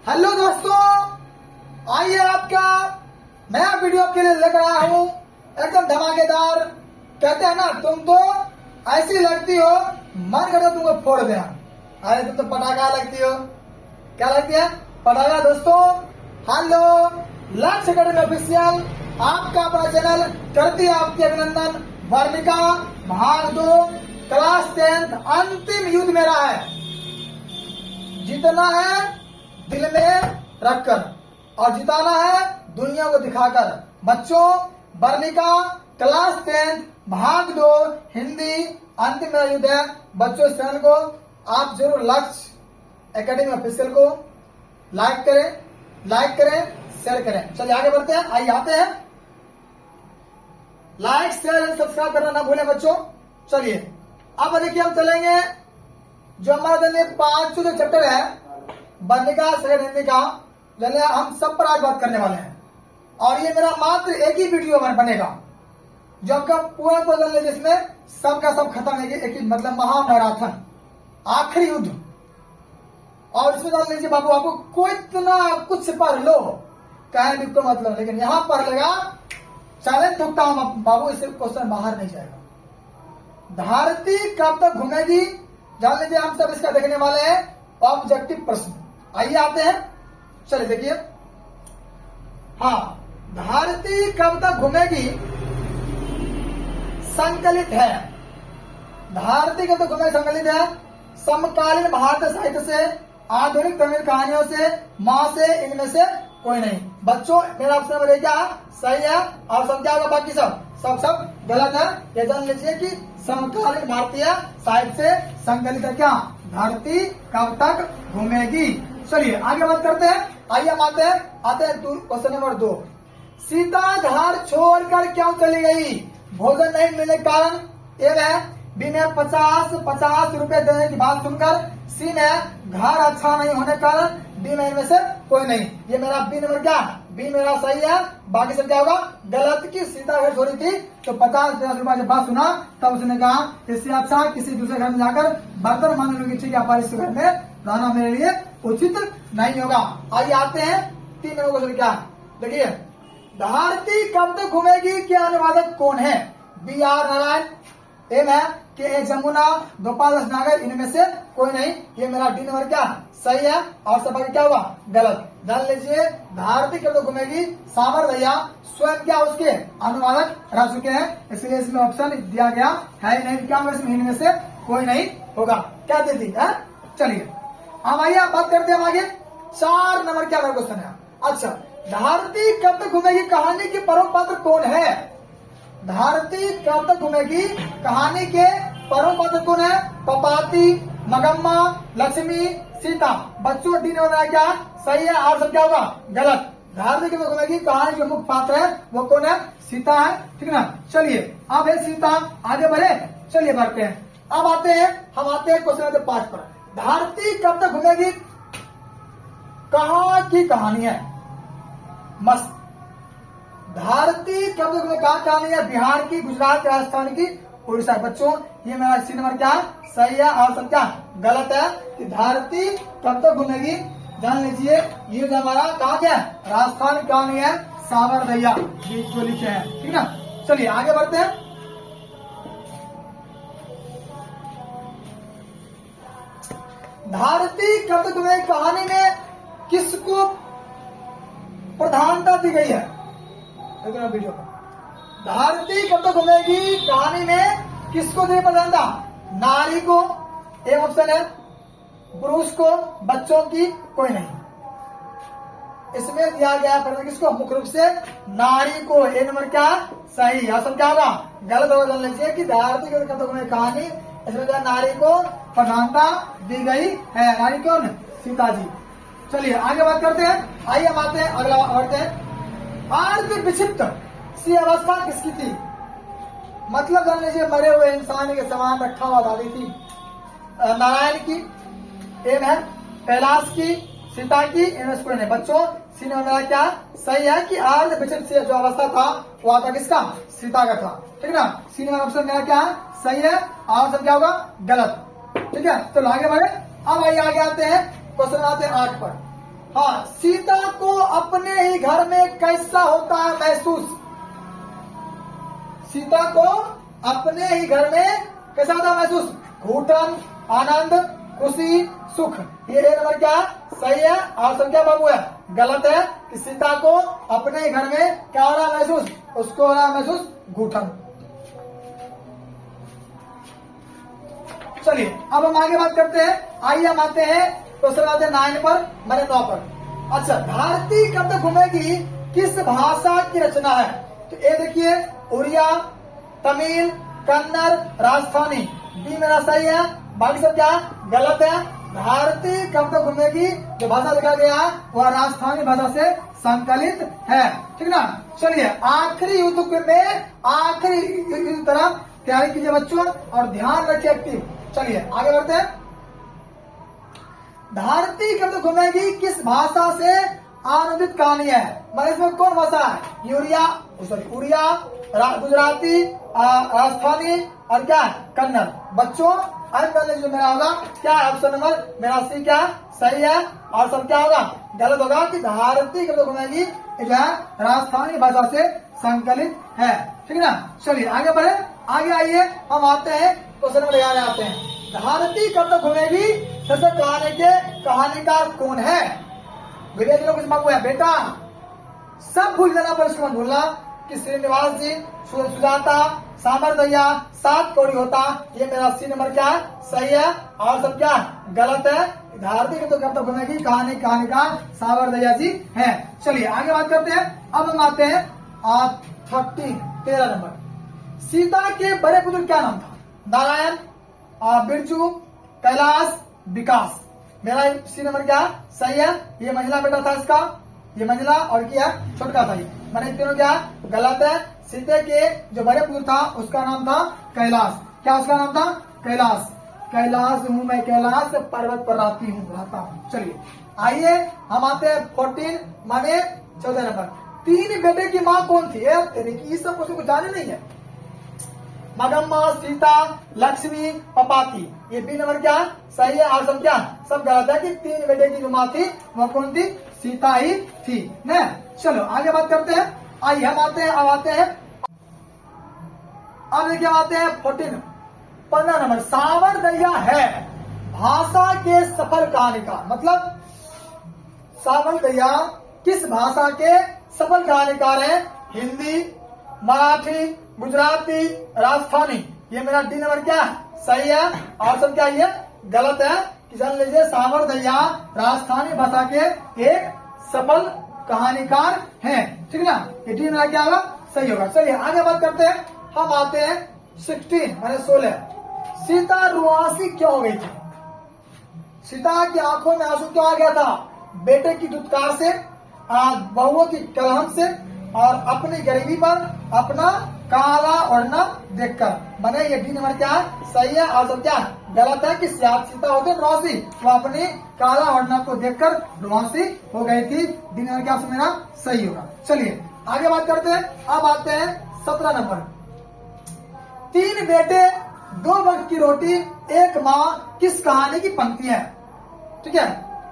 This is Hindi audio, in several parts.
हेलो दोस्तों, आइए आपका नया वीडियो के लिए लेकर आया हूँ एकदम धमाकेदार। कहते हैं ना, तुम तो ऐसी लगती हो मन करे तुमको फोड़ दे। अरे तुम तो पटाखा लगती हो। क्या लगती है? पटाखा। दोस्तों हेलो, लक्ष्य अकेडमी ऑफिशियल आपका अपना चैनल करती है आपकी अभिनंदन। वर्णिका भाग 2 क्लास 10 अंतिम युद्ध मेरा है। जीतना है दिल में रखकर और जिताना है दुनिया को दिखाकर। बच्चों, वर्णिका क्लास 10 भाग 2 हिंदी अंतिम मेरा युद्ध है। बच्चों, इस चैनल को आप जरूर लक्ष्य एकेडमी ऑफिशियल को लाइक करें, शेयर करें। चलिए आगे बढ़ते हैं। आइए आते हैं। लाइक, शेयर, सब्सक्राइब करना ना भूलें बच्चों। चलिए अब देखिए, हम चलेंगे जो हमारा 5 जो चैप्टर है वर्णिका सेकंड हिंदी का, चलिए हम सब पर आज बात करने वाले हैं। और ये मेरा मात्र एक ही वीडियो बनेगा जो आपका पूरा जिसमें सबका सब खत्म है। एक ही मतलब महामैराथन, आखिरी युद्ध। और इसमें जान लीजिए बाबू, आपको कोई इतना कुछ पढ़ लो, कहे भी को मतलब, लेकिन यहां पढ़ लेगा चैलेंज ठुकता हूं बाबू, इससे क्वेश्चन बाहर नहीं जाएगा। धरती कब तक घूमेगी, जान लीजिए हम सब इसका देखने वाले हैं। ऑब्जेक्टिव प्रश्न। आइए आते हैं। चलिए देखिए, हाँ, धरती कब तक घूमेगी संकलित है। धरती कब तक घूमेगी संकलित है। समकालीन भारतीय साहित्य से, आधुनिक तमिल कहानियों से, माँ से, इनमें से कोई नहीं। बच्चों मेरा ऑप्शन नंबर क्या सही है और सब क्या होगा, बाकी सब गलत है। ये जान लीजिए कि समकालीन भारतीय साहित्य से संकलित है क्या, धरती कब तक घूमेगी। चलिए आगे बात करते हैं। आइए हम आते हैं क्वेश्चन नंबर 2। सीता घर छोड़कर क्यों चली गई। भोजन नहीं मिलने के कारण। ए है बी में 50 रुपए देने की बात सुनकर। सी में घर अच्छा नहीं होने के कारण। डी में इनमें से कोई नहीं। ये मेरा बी नंबर क्या, बी मेरा सही है, बाकी सब क्या होगा गलत। की सीता घर छोड़ी थी तो 50 रुपए जब बात सुना तब उसने कहा इससे अच्छा किसी दूसरे घर में जाकर बर्तन मान लूंगी, ठीक है, पर इस घर में रहना मेरे लिए उचित नहीं होगा। आइए आते हैं 3 नंबर क्वेश्चन। क्या देखिए, धरती कब तक घूमेगी के अनुवादक कौन है। बी आर नारायण, एम है कि ए जमुना, गोपाल दास नागर, इनमें से कोई नहीं। ये मेरा डी नंबर क्या सही है और सब क्या हुआ गलत। जान लीजिए धरती कब तक घूमेगी सावर भैया स्वयं क्या उसके अनुवादक रह चुके हैं, इसलिए इसमें ऑप्शन दिया गया है नहीं। क्या इसमें इनमें से कोई नहीं होगा। क्या दे दी है। चलिए अब आइए बात करते हैं आगे। 4 नंबर क्या क्वेश्चन है। अच्छा, धरती कब तक घूमेगी कहानी के प्रमुख पात्र कौन है। धरती कब तक घूमेगी कहानी के प्रमुख पात्र कौन है। पपाती, मगम्मा, लक्ष्मी, सीता। बच्चों डी नंबर क्या सही है और सब क्या होगा गलत। धरती कब तक घूमेगी कहानी के मुख्य पात्र है वो कौन है, सीता है, ठीक ना। चलिए अब है सीता, आगे बढ़े। चलिए बढ़ते हैं। अब आते हैं क्वेश्चन नंबर 5 पर। धरती कब तक घूमेगी कहाँ की कहानी है। मस्त। धरती कब तक घूमेगी कहाँ कहानी है। बिहार की, गुजरात, राजस्थान की, उड़ीसा। बच्चों ये मेरा सी नंबर क्या सही है और सब क्या गलत है। कि धरती कब तक घूमेगी, जान लीजिए ये जो हमारा कहाँ क्या है राजस्थान की कहानी है, सावर भैया जो लिखे हैं, ठीक ना। चलिए आगे बढ़ते हैं। धरती कब तक घूमेगी कहानी में किसको प्रधानता दी गई है। वीडियो धरती कब तक घूमेगी कहानी में किसको दी प्रधानता। नारी को एक ऑप्शन है, पुरुष को, बच्चों की कोई नहीं। इसमें दिया गया प्रधान किसको, मुख्य रूप से नारी को। ए नंबर क्या सही है, सब क्या होगा गलत होगा। जान लीजिए कि धरती कब तक घूमेगी कहानी, इसमें नारी को प्रधानता दी गई है। नारी कौन, सीता जी। चलिए आगे बात करते हैं। आइए हम आते हैं अगला बढ़ते हैं। अर्ध विक्षिप्त सी अवस्था किसकी थी। मतलब जान लीजिए मरे हुए इंसान के समान रखा हुआ दादी थी। नारायण की, एम है कैलाश की, सीता की, इनमें कोई नहीं। बच्चों सी ने मेरा क्या सही है कि अर्ध विक्षिप्त जो अवस्था था वो आता किसका, सीता का था, ठीक ना। सी नंबर ऑप्शन मेरा क्या है सही है और सब क्या होगा गलत, ठीक है। तो आगे बढ़े। अब आइए आगे आते हैं क्वेश्चन आते हैं 8 पर। हाँ, सीता को अपने ही घर में कैसा होता है महसूस? सीता को अपने ही घर में कैसा होता है महसूस? घूटन, आनंद, खुशी, सुख। ये ए नंबर क्या सही है और सब क्या बाबू है गलत है कि सीता को अपने ही घर में क्या हो रहा है महसूस? उसको हो रहा है महसूस घूटन। चलिए अब हम आगे बात करते हैं। आइए हम आते हैं क्वेश्चन आते हैं 9 पर, मैंने 9 पर। अच्छा, भारती कब तक घूमेगी किस भाषा की रचना है? तो ये देखिए उड़िया, तमिल, कन्नड़, राजस्थानी। बी मेरा सही है, बाकी सब क्या गलत है। भारती कब तक घूमेगी जो भाषा लिखा गया है वह राजस्थानी भाषा से संकलित है, ठीक ना। चलिए आखिरी युद्ध में आखिरी युद्ध की तरफ तैयारी कीजिए बच्चों और ध्यान रखिए एक्टिव। चलिए आगे बढ़ते हैं। भारती कब तक घूमेगी किस भाषा से अनुदित कहानी है? मतलब इसमें कौन भाषा है? उड़िया, गुजराती, राजस्थानी और क्या है कन्नड़। बच्चों जो मेरा होगा क्या है ऑप्शन नंबर मेरा सी क्या सही है और सब क्या होगा गलत होगा कि भारती कब तक घूमेगी जो है राजस्थानी भाषा से संकलित है, ठीक है ना। चलिए आगे बढ़े, आगे आइए हम आते हैं क्वेश्चन नंबर 11 आते हैं। भारती कब तक घूमेगी सबसे कहानीकार कौन है? विवेक लोग बाबू है बेटा, सब भूल जाना पर उसको मत भूलना कि श्रीनिवास जी, सुजाता, सामरदैया, 7 कौड़ी होता। ये मेरा सी नंबर क्या है सही है और सब क्या गलत है। भारती तो कब तक घूमेगी कहानीकार सामरदैया जी है। चलिए आगे बात करते हैं। अब हम आते हैं 13 नंबर। सीता के बड़े पुत्र क्या नाम था? नारायण, बिरजू, कैलाश, विकास। मेरा सी नंबर क्या सही है। ये महिला बेटा था इसका, ये महिला और क्या छोटका था। ये मैंने तीनों क्या गलत है। सीता के जो बड़े पुत्र था उसका नाम था कैलाश। क्या उसका नाम था? कैलाश। कैलाश हूँ मैं, कैलाश पर्वत पर रहता हूँ। चलिए आइए हम आते हैं 14 माने 14 नंबर। 3 बेटे की माँ कौन थी? तेरे की सब कुछ जाने नहीं है। मगम्मा, सीता, लक्ष्मी, पपाती। ये 3 नंबर क्या सही है और सब क्या सब गलत है कि 3 बेटे की जो माँ थी वह कौन थी? सीता ही थी न। चलो आगे बात करते हैं। आइए हम आते हैं अब देखिए आते हैं 15 नंबर। सावरदैया है भाषा के सफल कहानीकार। मतलब सावरदैया किस भाषा के सफल कहानीकार है? हिंदी, मराठी, गुजराती, राजस्थानी। ये मेरा डी नंबर क्या सही है और सब क्या ये गलत है कि जान लीजिए सावरदैया राजस्थानी भाषा के एक सफल कहानीकार हैं, ठीक ना। ये डी नंबर क्या होगा सही होगा। चलिए आगे बात करते हैं। हम आते हैं 16 माने 16। सीता रुआसी क्यों हो गई थी? सीता की आंखों में आंसू क्यों आ गया था? बेटे की दुत्कार से, बहुओं की कलहन से और अपनी गरीबी पर अपना काला ओढ़ना देखकर। बने ये डी नंबर क्या सही है और सब क्या गलत है कि सीता होते रुआसी, वो अपनी काला ओढ़ना को देखकर रुआसी हो गई थी। डी नंबर क्या मेरा सही होगा। चलिए आगे बात करते हैं। अब आते हैं 17 नंबर। 3 बेटे 2 वक्त की रोटी 1 माँ किस कहानी की पंक्ति है? ठीक है,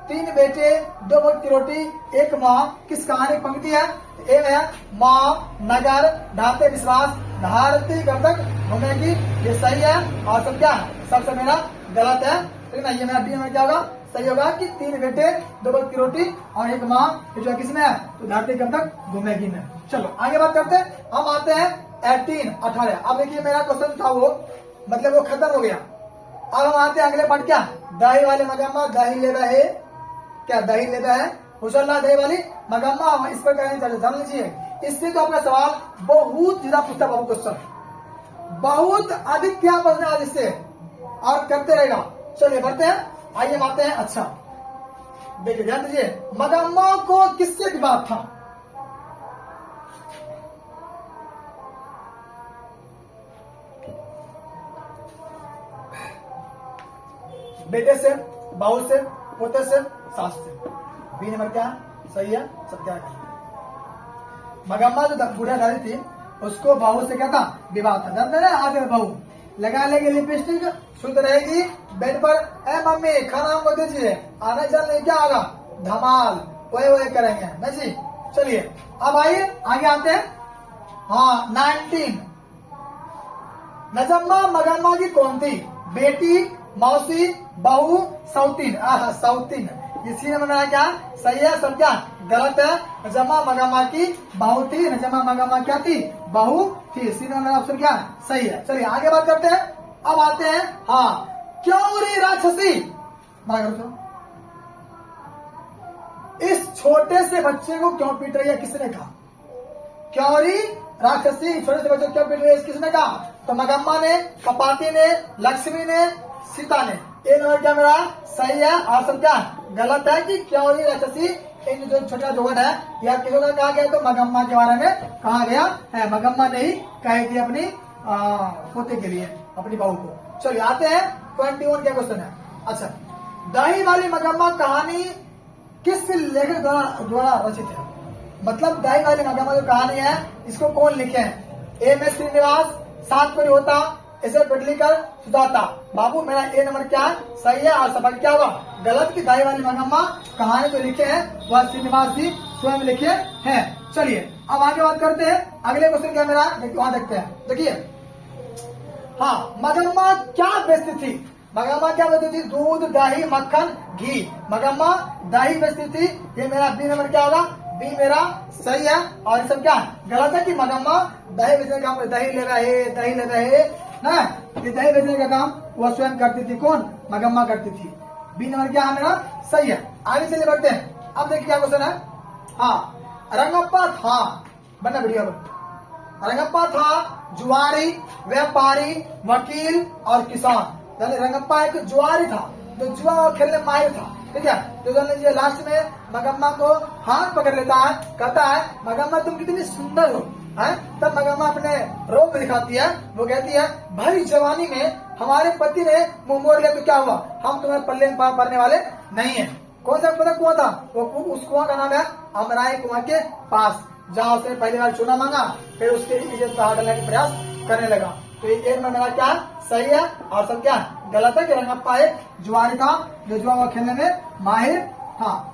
3 बेटे 2 वक्त की रोटी 1 माँ किस कहानी की पंक्ति है? ए है माँ, नगर, ढाते विश्वास, भारती कब तक घूमेगी। ये सही है और सब क्या सबसे मेरा गलत है, ठीक ना। ये मेरा डी में क्या होगा सही होगा कि 3 बेटे 2 वक्त की रोटी और 1 माँ जो है किसमें है तो भारती कब तक घूमेगी में। चलो आगे बात करते हैं। हम आते हैं 18। अब देखिए मेरा क्वेश्चन था वो मतलब वो खत्म हो गया। अब हम आते हैं अगले पार्ट। क्या दही वाले मगम्मा दही ले रहे, क्या दही ले रहा है हुसल्ला दही वाली मगम्मा। इस पर जान लीजिए, इससे तो आपका सवाल बहुत ज्यादा पूछता है, क्वेश्चन बहुत अधिक क्या पढ़ना आज इससे और करते रहेगा। चलिए बढ़ते हैं, आइए हम आते हैं। अच्छा देखिए ध्यान दीजिए, मगम्मा को किससे विवाद था? बेटे से, बहू से, पोते से, सास से। बी नंबर क्या सही है सब क्या है। मगम्मा जो बुढ़िया दादी थी उसको बहू से क्या था विवाह था। जानते हैं आज बहू लगा लेगी लिपस्टिक, शुद्ध रहेगी बेड पर, ए मम्मी खाना हमको दीजिए, आने चल नहीं क्या होगा धमाल। वही वही करेंगे ना जी। चलिए अब आइए आगे आते हैं। हाँ 19, नजम्मा मगम्मा की कौन थी? बेटी, मौसी, बहू, सौतीन। सौतीन, इसी ने बनाया क्या? सही है सब क्या? गलत है। नजम्मा मगम्मा की बहू थी। नजम्मा मगम्मा क्या थी? बहू थी। इसी ने मेरा ऑप्शन क्या? सही है। चलिए आगे बात करते हैं। अब आते हैं हाँ क्यों राक्षसी। इस छोटे से बच्चे को क्यों पीट रही है? किसने कहा? क्योरी राक्षसी छोटे से बच्चे को क्यों पीट रही है? किसने कहा? तो मगम्मा ने, कपाती ने, लक्ष्मी ने, सीता ने। ये नंबर क्या मेरा सही है और सब क्या गलत है कि क्योरी राक्षसी इन जो छोटा जो वर्ड है या किसों का कहा गया? तो मगम्मा के बारे में कहा गया है। मगम्मा ने ही कही थी अपनी पोते के लिए, अपनी बहू को। चलिए आते हैं 21 क्या क्वेश्चन है। अच्छा, दही वाली मगम्मा कहानी किस लेखक द्वारा रचित है? मतलब दही वाली मगम्मा जो कहानी है इसको कौन लिखे हैं? एम.एस. श्रीनिवास, सातपुरी होता, एस.एल. पेडनेकर, सुजाता। बाबू मेरा ए नंबर क्या सही है और सफल क्या होगा? गलत की दही वाली मगम्मा कहानी जो लिखे हैं वह श्रीनिवास जी स्वयं लिखे हैं। चलिए अब आगे बात करते हैं। अगले क्वेश्चन क्या मेरा वहां देखते हैं। देखिए हाँ मगम्मा क्या बेचती थी? मगम्मा क्या बेचती थी? दूध, दही, मक्खन, घी। मगम्मा दही बेचती थी। ये मेरा बी नंबर क्या होगा? बी मेरा सही है और ये सब क्या गलत है कि मगम्मा दही बेचने का काम, दही ले रहे ना, ये दही बेचने का काम वह स्वयं करती थी। कौन? मगम्मा करती थी। बी नंबर क्या है मेरा सही है। आगे चलिए बढ़ते हैं। अब देखिए क्या क्वेश्चन है। हाँ रंगप्पा था, बना वीडियो पर। रंगप्पा था जुआरी, व्यापारी, वकील और किसान। यानी रंगप्पा एक जुआरी था जो जुआ खेलने माहिर था। ठीक है, तो जान लीजिए लास्ट में मगम्मा को हाथ पकड़ लेता है, कहता है मगम्मा तुम कितनी सुंदर हो। है तब मगम्मा अपने रोग दिखाती है। वो कहती है भाई जवानी में हमारे पति ने मुंह मोड़ लिया तो क्या हुआ? हम तुम्हें पल्ले में पड़ने वाले नहीं है। कौन सा पता कुआं था? वो उस कुआं का नाम है अमराई कुआं के पास, जहाँ उसने पहली बार चूना मांगा, फिर उसके इज्जत पर हाथ डालने का प्रयास करने लगा। तो एक में मेरा क्या सही है और सब क्या गलत है कि रंगप्पा एक जुआरी था जो जुआ खेलने में माहिर था।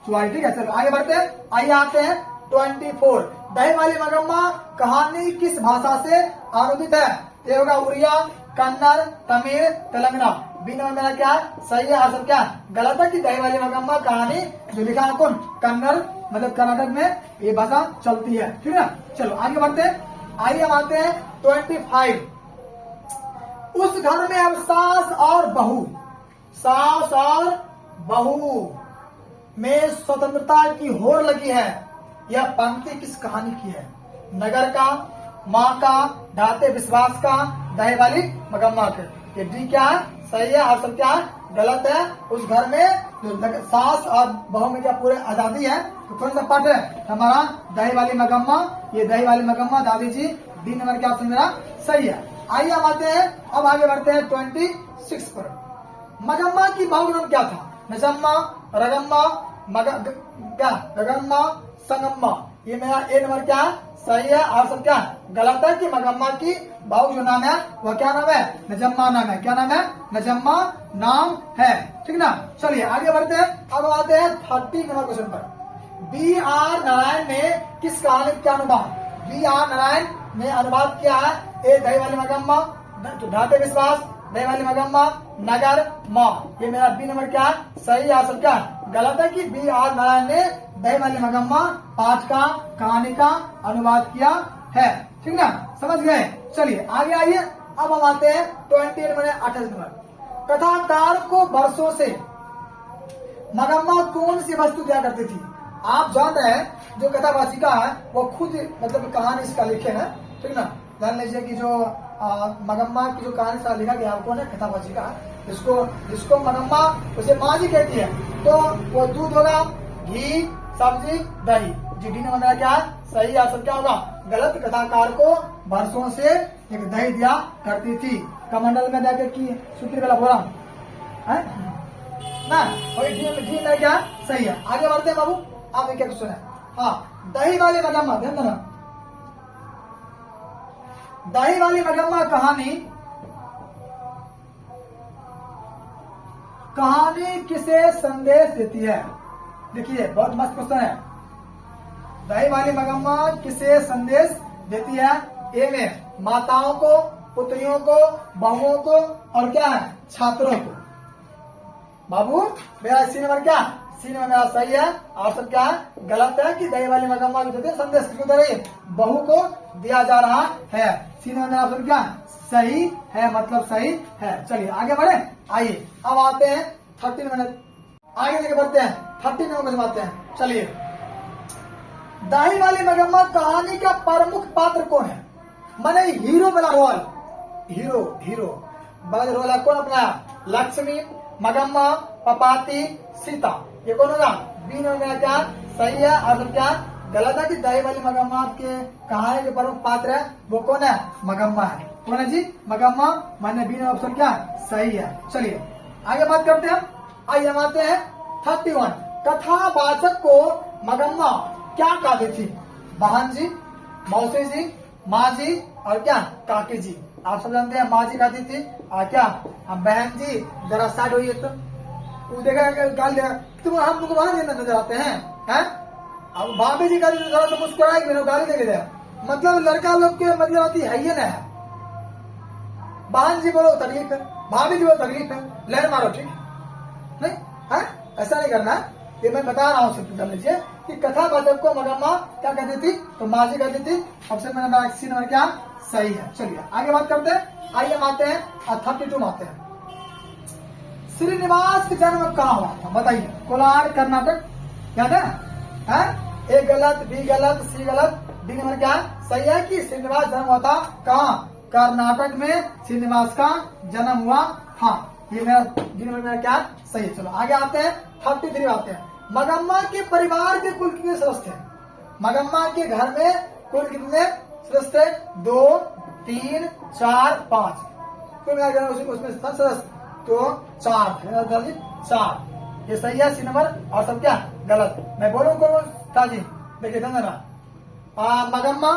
जुआरी। ठीक है, चलो आगे बढ़ते हैं। आइए आते हैं 24, दही वाली मगम्मा कहानी किस भाषा से अनुदित है? ये होगा उड़िया, कन्नड़, तमिल, तेलंगाना। बी नंबर मेरा क्या सही है और सब क्या गलत है कि दही वाली मगम्मा कहानी जो लिखा है कौन? कन्नड़, मतलब कर्नाटक में ये भाषा चलती है। ठीक है, चलो आगे बढ़ते हैं। आइए हम आते हैं 25, उस घर में अब सास और बहू में स्वतंत्रता की होड़ लगी है। यह पंक्ति किस कहानी की है? नगर का, माँ का, ढाते विश्वास का, दही वाली मगम्मा के। ये डी क्या है सही है और सब क्या है गलत है। उस घर में जो सास और बहू में क्या पूरे आजादी है। तो कौन सा पार्ट है हमारा? दही वाली मगम्मा। ये दही वाली मगम्मा दादी जी, डी नंबर क्या ऑप्शन मेरा सही है। आइए हम आते हैं, अब आगे बढ़ते हैं 26 पर। मगम्मा की बहू नाम क्या था? नजम्मा, रगम्मा, रगम्मा, संगम्मा। ये मेरा ए नंबर क्या सही है और सब क्या गलत है कि मगम्मा की बहू जो नाम है वह क्या नाम है? नजम्मा नाम है। क्या नाम है? नजम्मा नाम है। ठीक ना, चलिए आगे बढ़ते हैं। अब आते हैं 30 नंबर क्वेश्चन पर। बी.आर. नारायण ने किस कहानी का अनुवाद? बी.आर. नारायण ने अनुवाद किया है। ए दही वाली मगम्मा, ढाटे विश्वास, दही वाली मगम्मा, नगर, माँ। ये मेरा बी नंबर क्या सही है सब क्या गलत है कि बी.आर. नारायण ने दही वाली मगम्मा पाठ का कहानी का अनुवाद किया है। ठीक ना, समझ गए। चलिए आगे आइए। अब हम आते हैं 28 नंबर। कथाकार को वर्षों से मगम्मा कौन सी वस्तु दिया करती थी? आप जान रहे हैं जो कथावाचिका है वो खुद मतलब कहानी इसका लिखे है। ठीक ना, जान लीजिए कि जो मगम्मा की जो कहानी सा लिखा गया कौन है? कथावाचिका। जिसको मगम्मा उसे माँ जी कहती है। तो वो दूध होगा, घी, सब्जी, दही। जी डी नंबर मेरा क्या है सही है सब क्या होगा गलत। कथाकार को वर्षों से एक दही दिया करती थी। कमंडल में जाकर की सूत्र गला बोला है ना, और घी में क्या सही है। आगे बढ़ते हैं बाबू। आप क्या क्वेश्चन है? हाँ दही वाली मगम्मा, ध्यान देना। दही वाली मगम्मा कहानी किसे संदेश देती है? देखिए बहुत मस्त क्वेश्चन है। दही वाली मगम्मा किसे संदेश देती है? ए में माताओं को, पुत्रियों को, बहुओं को और क्या है छात्रों को। बाबू मेरा सी नंबर क्या, सी नंबर मेरा सही है। ऑप्शन क्या है गलत है कि दही वाली मगम्मा जो देते हैं संदेश किसको दे रही है? बहू को दिया जा रहा है। सी नंबर मेरा ऑप्शन क्या सही है, मतलब सही है। चलिए आगे बढ़े। आइए अब आते हैं 13 मिनट आगे लेके बढ़ते हैं, 13 नंबर में आते हैं। चलिए दही वाली मगम्मा कहानी का प्रमुख पात्र कौन है? माने हीरो वाला रोल, हीरो वाला रोल है कौन अपना? लक्ष्मी, मगम्मा, पपाती, सीता। ये कौन होगा? बी नंबर में क्या सही है और क्या गलत है कि दही वाली मगम्मा के कहानी के प्रमुख पात्र है वो कौन है? मगम्मा है। कौन है जी? मगम्मा। माने बी नंबर ऑप्शन क्या सही है। चलिए आगे बात करते हैं। आइए हम आते हैं 31। कथावाचक को मगम्मा क्या कहती थी? बहन जी, मौसी जी, माँ जी और क्या काकी जी। आप सब जानते हैं माँ जी कहती थी और क्या हम बहन जी जरा साइड होइए तो वो देखा गाल देगा तुम हम लोग वहां नजर आते हैं हैं? अब भाभी जी का जरा तो मुस्कुराएगी मेरे गाली देके दे, मतलब लड़का लोग के मतलब आती है ही ना है। बहन जी बोलो तकलीफ है, भाभी जी बोलो तकलीफ है, लहर मारो ठीक नहीं है, ऐसा नहीं करना। ये मैं बता रहा हूँ सिर्फ कर लीजिए कि कथावाचक को मगम्मा क्या कहती थी? तो माँ जी कहती थी। ऑप्शन में नंबर सी नंबर क्या सही है। चलिए आगे बात करते हैं। आइए हम आते हैं 32 में आते हैं। श्रीनिवास का जन्म कहाँ हुआ था? बताइए। कोलार कर्नाटक, याद है? ए गलत, बी गलत, सी गलत, डी नंबर क्या सही है कि श्रीनिवास जन्म हुआ था कहाँ? कर्नाटक में श्रीनिवास का जन्म हुआ था। ये मेरा डी नंबर मेरा क्या सही है। चलो आगे आते हैं 33 आते हैं। मगम्मा के परिवार के कुल कितने सदस्य हैं? मगम्मा के घर में कुल कितने सदस्य? 2, 3, 4, 5। कुल मिलाकर उसमें सदस्य तो 4। ये सही है सी नंबर और सब क्या गलत। मैं बोलूं कौन था जी? देखिए ध्यान मगम्मा,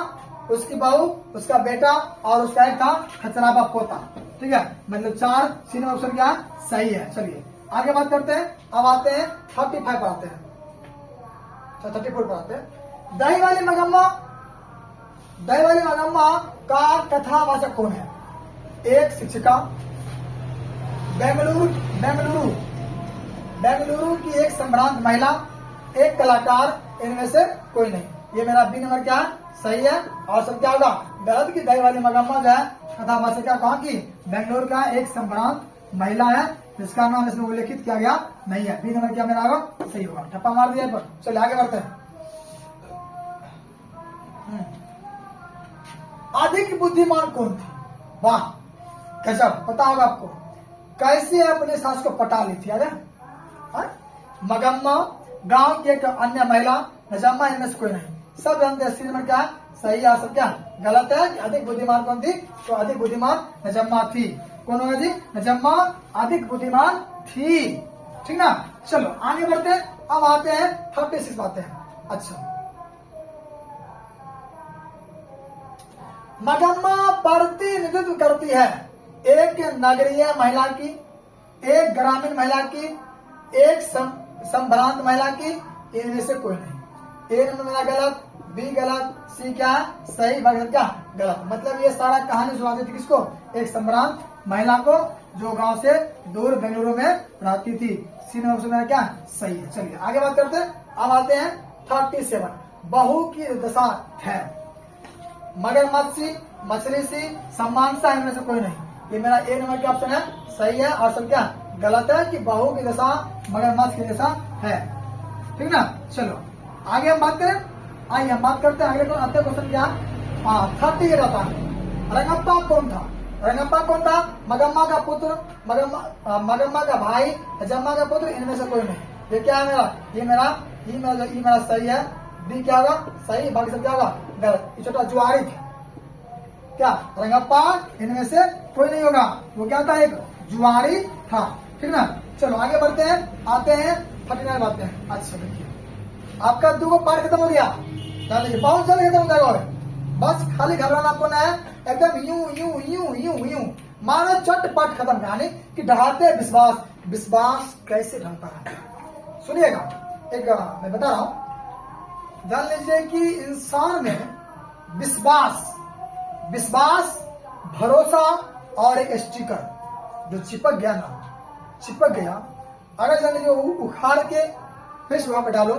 उसकी बहू, उसका बेटा और उसका एक था खचरापा पोता। ठीक है, मतलब 4 सी नंबर ऑप्शन क्या सही है। चलिए आगे बात करते हैं। अब आते हैं 35 पर आते हैं, 34 पर आते हैं। दही वाली मगम्मा का कथावाचक कौन है? एक शिक्षिका, बेंगलुरु की एक संभ्रांत महिला, एक कलाकार, इनमें से कोई नहीं। ये मेरा बी नंबर क्या सही है और सब क्या होगा गलत की दही वाली मगम्मा जो है कथावाचक क्या कहा कि बेंगलुरु का एक संभ्रांत महिला है जिसका नाम इसमें उल्लेखित किया गया नहीं है। बी नंबर क्या मेरा होगा सही होगा। ठप्पा मार दिया पर। चलिए आगे बढ़ते हैं। अधिक बुद्धिमान कौन थी? वाह गजब, पता होगा आपको कैसे अपने सास को पटा ली थी? याद है? मगम्मा, गांव की एक अन्य महिला, नजम्मा, इनमें से कोई नहीं। सब जानते हैं सी नंबर क्या सही है, सब क्या गलत है। अधिक बुद्धिमान कौन थी? तो अधिक बुद्धिमान नजम्मा थी। कौन होगा जी? नजम्मा अधिक बुद्धिमान थी। ठीक ना। चलो आगे बढ़ते हैं। अब आते हैं 36 आते हैं। अच्छा, मगम्मा प्रतिनिधित्व करती है एक नगरीय महिला की, एक ग्रामीण महिला की, एक संभ्रांत महिला की, इनमें से कोई नहीं। ए नंबर मेरा गलत, बी गलत, सी क्या सही, क्या गलत। मतलब ये सारा कहानी सुनाती थी किसको? एक संभ्रांत महिला को जो गांव से दूर बेंगलुरु में रहती थी। सी नंबर मेरा क्या सही है। चलिए आगे बात करते हैं। अब आते हैं 37। बहू की दशा है मगरमच्छ, मछली सी, सम्मान सा, इनमें से कोई नहीं। ये मेरा ए नंबर क्या ऑप्शन है सही है और सब क्या गलत है कि बहू की दशा मगरमच्छ की दशा है। ठीक ना। चलो आगे हम बात करें। आइए हम बात करते हैं आगे आते क्वेश्चन क्या 38 रहता है। रंगप्पा कौन था? रंगप्पा कौन था? मगम्मा का पुत्र, मगम्मा का भाई, हजम्मा का पुत्र, इनमें से कोई नहीं। ये क्या है मेरा? ये मेरा सही है। बी क्या होगा सही, बाकी सब क्या होगा गलत। ये छोटा जुआरी था क्या? रंगप्पा इनमें से कोई नहीं होगा। वो क्या था? एक जुआरी था। ठीक ना। चलो आगे बढ़ते हैं। आते हैं 39 आते हैं। अच्छा देखिए आपका 2 पार्ट खत्म हो गया। बहुत जल्द खत्म हो जाएगा। बस खाली घबराना आपको ना है, एकदम यूं मानो चटपट खत्म। यानी कि ढहाते विश्वास कैसे ढलता है? सुनिएगा एक मैं बता रहा हूं, जान लीजिए कि इंसान में विश्वास, भरोसा और एक स्टिकर जो चिपक गया, अगर जान लीजिए उखाड़ के फिर से वहां पर डालो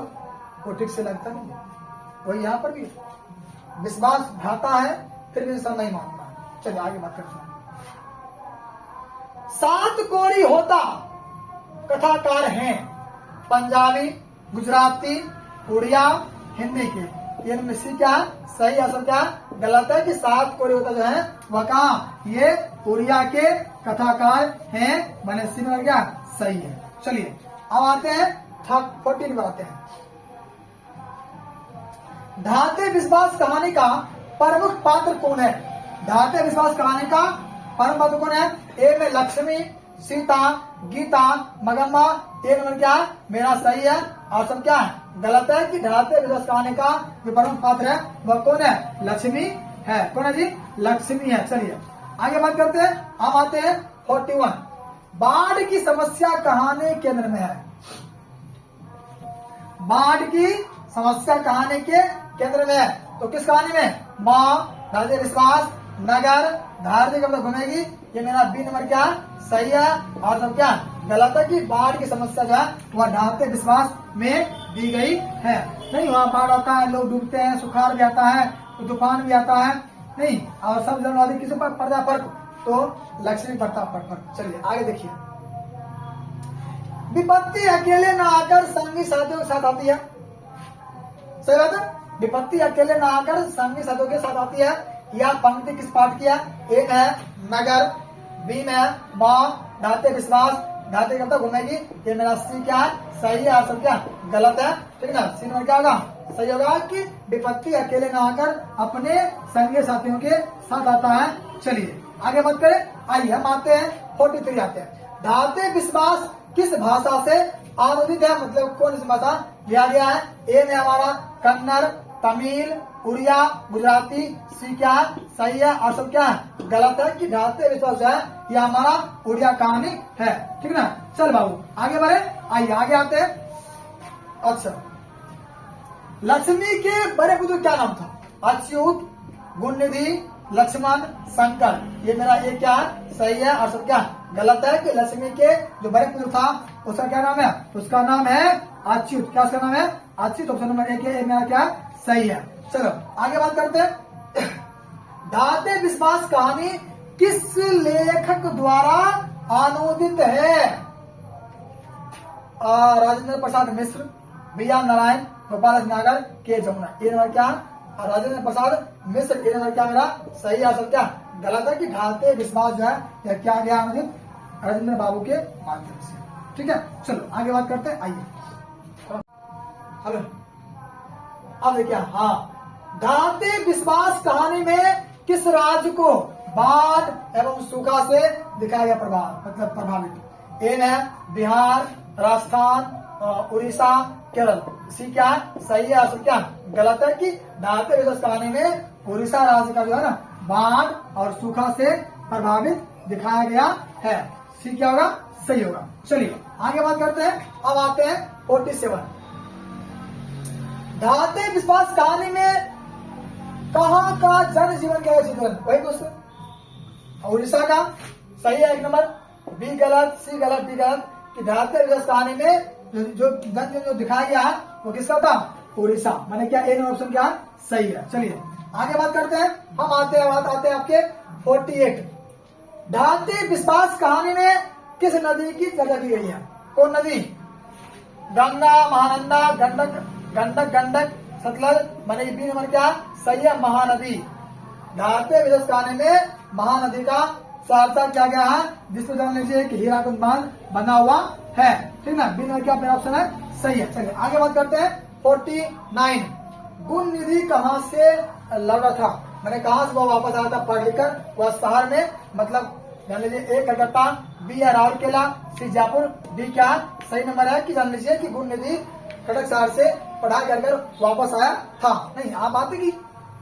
वो ठीक से लगता नहीं है। वही यहाँ पर भी विश्वास भाता है फिर भी इंसान नहीं मानता है। चलिए आगे बात करते हैं। 7 कोरी होता कथाकार हैं, पंजाबी, गुजराती, उड़िया, हिंदी के। ये इनमें से क्या सही आंसर क्या गलत है कि 7 कोरी होता जो है वह कहाँ, ये उड़िया के कथाकार हैं, मैंने सी में क्या सही है। चलिए अब आते हैं 14 पर आते हैं। ढाते विश्वास कहानी का प्रमुख पात्र कौन है? ढाते विश्वास कहानी का प्रमुख पात्र कौन है? ए में लक्ष्मी, सीता, गीता, मगम्मा। ए नंबर क्या है मेरा सही है, ऑप्शन क्या है गलत है कि ढाते विश्वास कहानी का जो प्रमुख पात्र है वह कौन है? लक्ष्मी है। कौन है जी? लक्ष्मी है। चलिए आगे बात करते हैं। हम आते हैं 41। बाढ़ की समस्या कहानी केंद्र में है। बाढ़ की समस्या कहानी के केंद्र में है तो किस कहानी में? माँ, ढाते विश्वास, नगर, धारती कब तक घूमेगी। ये मेरा बी नंबर क्या सही है और सब क्या गलत है कि बाढ़ की समस्या जो है वह ढाते विश्वास में दी गई है। नहीं वहां बाढ़ आता है, लोग डूबते हैं, सुखाड़ भी आता है, तूफान भी आता है, नहीं और सब जनवादी किसी पर पड़ता फर्क तो लक्ष्मी पड़ता फर्क। चलिए आगे देखिए। विपत्ति अकेले ना आकर संगी साथियों के साथ आती है। सही बात है, विपत्ति अकेले ना आकर संगी साथियों के साथ आती है। यह पंक्ति किस पाठ की है? एक है नगर, बी में माँ, ढाते विश्वास, ढाते कब तक घूमेगी। ये मेरा सी क्या है सही है, आंसर क्या गलत है। ठीक है ना, सी नंबर क्या होगा सही होगा कि विपत्ति अकेले ना आकर अपने संगी साथियों के साथ आता है। चलिए आगे बात करें। आइए हम आते हैं 43 आते हैं। ढाते विश्वास किस भाषा से अनुदित है, मतलब कौन सी भाषा लिया गया है? ए में हमारा कन्नड़, तमिल, उड़िया, गुजराती। सी क्या है सही है और सब क्या है गलत है कि ढाते विश्वास जो है ये हमारा उड़िया कहानी है। ठीक ना, चल बाबू आगे बढ़े। आइए आगे आते हैं। अच्छा, लक्ष्मी के बड़े पुत्र क्या नाम था? अच्युत, गुणनिधि, लक्ष्मण, शंकर। ये मेरा ये क्या है सही है और सब क्या गलत है कि लक्ष्मी के जो बड़े पुत्र था उसका क्या नाम है? उसका नाम है अच्युत। क्या उसका नाम है? अच्युत। ऑप्शन नंबर 1 है मेरा क्या सही है। चलो आगे बात करते हैं। ढाते विश्वास कहानी किस लेखक द्वारा अनुदित है? राजेंद्र प्रसाद मिश्र, बी.आर. नारायण, गोपाल नागर, के जमुना। ये नंबर क्या है? राजेंद्र प्रसाद मिश्र। ये नंबर क्या मेरा सही आंसर क्या गलत है कि ढाते विश्वास जो है यह क्या गया अनुदित राजेंद्र बाबू के माध्यम से। ठीक है, चलो आगे बात करते हैं। आइए हेलो, अब देखिए। हाँ, ढाते विश्वास कहानी में किस राज्य को बाढ़ एवं सूखा से दिखाया गया मतलब प्रभावित? ए है बिहार, राजस्थान, उड़ीसा, केरल। सी क्या सही है आंसर क्या गलत है कि ढाते विश्वास कहानी में उड़ीसा राज्य का जो है ना बाढ़ और सूखा से प्रभावित दिखाया गया है। सी क्या होगा सही होगा। चलिए आगे बात करते हैं। अब आते हैं 47। ढाते विश्वास कहानी में कहाँ का जन जीवन क्या है चित्रण? वही दोस्तों उड़ीसा का सही है 1 नंबर। बी गलत, सी गलत, डी गलत कि ढाते विश्वास कहानी में जो जन जीवन जो दिखाया गया है वो किसका था? उड़ीसा। मैंने क्या ए नंबर ऑप्शन क्या सही है। चलिए आगे बात करते हैं। हम आते हैं आपके 48। ढाते विश्वास कहानी में किस नदी की चर्चा की गई है? कौन नदी? गंगा, महानंदा, गंडक, सतलज। मैंने बी नंबर क्या सही है महानदी। ढाते विश्वास कहानी में महानदी का सहरसा किया गया है जिसको जान लीजिए कि हीराकुंड बांध बना हुआ है। ठीक ना, बी नंबर क्या मेरा ऑप्शन है सही है। चलिए आगे बात करते हैं 49। गुणनिधि कहाँ से लौटा था? मैंने कहा से वो वापस आया था पढ़ लिखकर? वह शहर में, मतलब जान लीजिए ए कलकत्ता, बी है राउरकेला, सी जयपुर, डी क्या सही नंबर है कि जान लीजिए कि गुणनिधि कटक शहर से पढ़ाई कर वापस आया था। नहीं आप बात की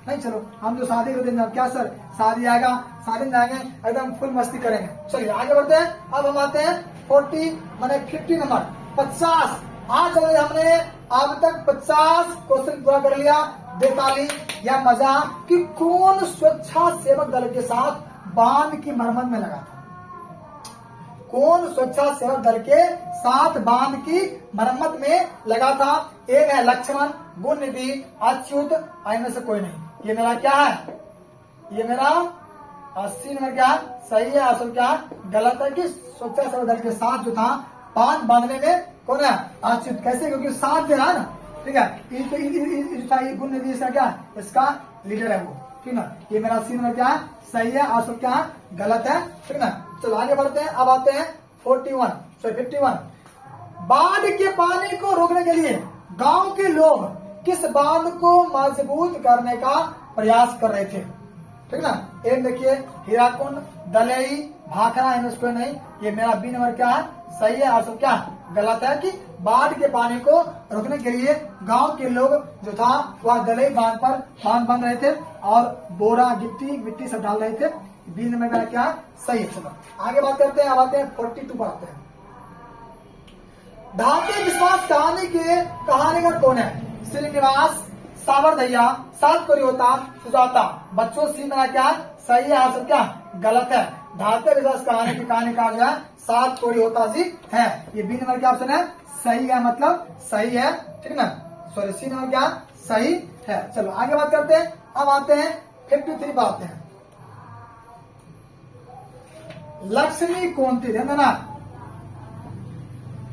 नहीं, चलो हम जो शादी के दिन क्या सर शादी आएगा, शादी में जाएंगे एकदम फुल मस्ती करेंगे। चलिए आगे बढ़ते हैं। अब हम आते हैं 50 नंबर 50। आज हमने अब तक 50 क्वेश्चन पूरा कर लिया। बेताली या मजा कि कौन स्वच्छासेवक दल के साथ बांध की मरम्मत में लगा था? कौन स्वच्छासेवक दल के साथ बांध की मरम्मत में लगा था? एक है लक्ष्मण, गुणनिधि, अच्युत, इनमें से कोई नहीं। ये मेरा क्या है? ये मेरा 80 नंबर क्या सही है? असल क्या गलत है कि स्वच्छासेवक दल के साथ जो था बांध बांधने में कौन है? अच्युत। कैसे? क्योंकि साथ दे रहा है ना, ठीक है। गुणनिधि इसका क्या? इसका लीडर है वो, ठीक ना। ये मेरा 80 नंबर क्या है? सही है। असल क्या गलत है, ठीक ना। चलो आगे बढ़ते हैं। अब आते हैं 51। बाढ़ के पानी को रोकने के लिए गांव के लोग किस बांध को मजबूत करने का प्रयास कर रहे थे? ठीक ना। एक देखिए हीराकुंड, दलई, भाखड़ा, इनमें कोई नहीं। ये मेरा बी नंबर क्या है? सही है। आंसर क्या गलत है कि बाढ़ के पानी को रोकने के लिए गांव के लोग जो था वह दलई बांध पर बांध बांध रहे थे और बोरा मिट्टी सब डाल रहे थे। बी नंबर का क्या सही है। चलो आगे बात करते हैं। अब आते हैं 42 पर आते हैं। धाते विश्वास कहानीकार कौन है? श्रीनिवास, सावरधैया, सात कोरी होता, सुजाता। बच्चों सी मेरा क्या सही है? आंसर क्या गलत है। धाते विश्वास कहानी की कहानीकार जो है सात कोरी होता जी है। ये बी नंबर क्या ऑप्शन है? सही है, मतलब सही है, ठीक ना। सॉरी सी नंबर क्या सही है। चलो आगे बात करते हैं। अब आते हैं 53 पर आते हैं। लक्ष्मी कौन थी? ध्यान देना,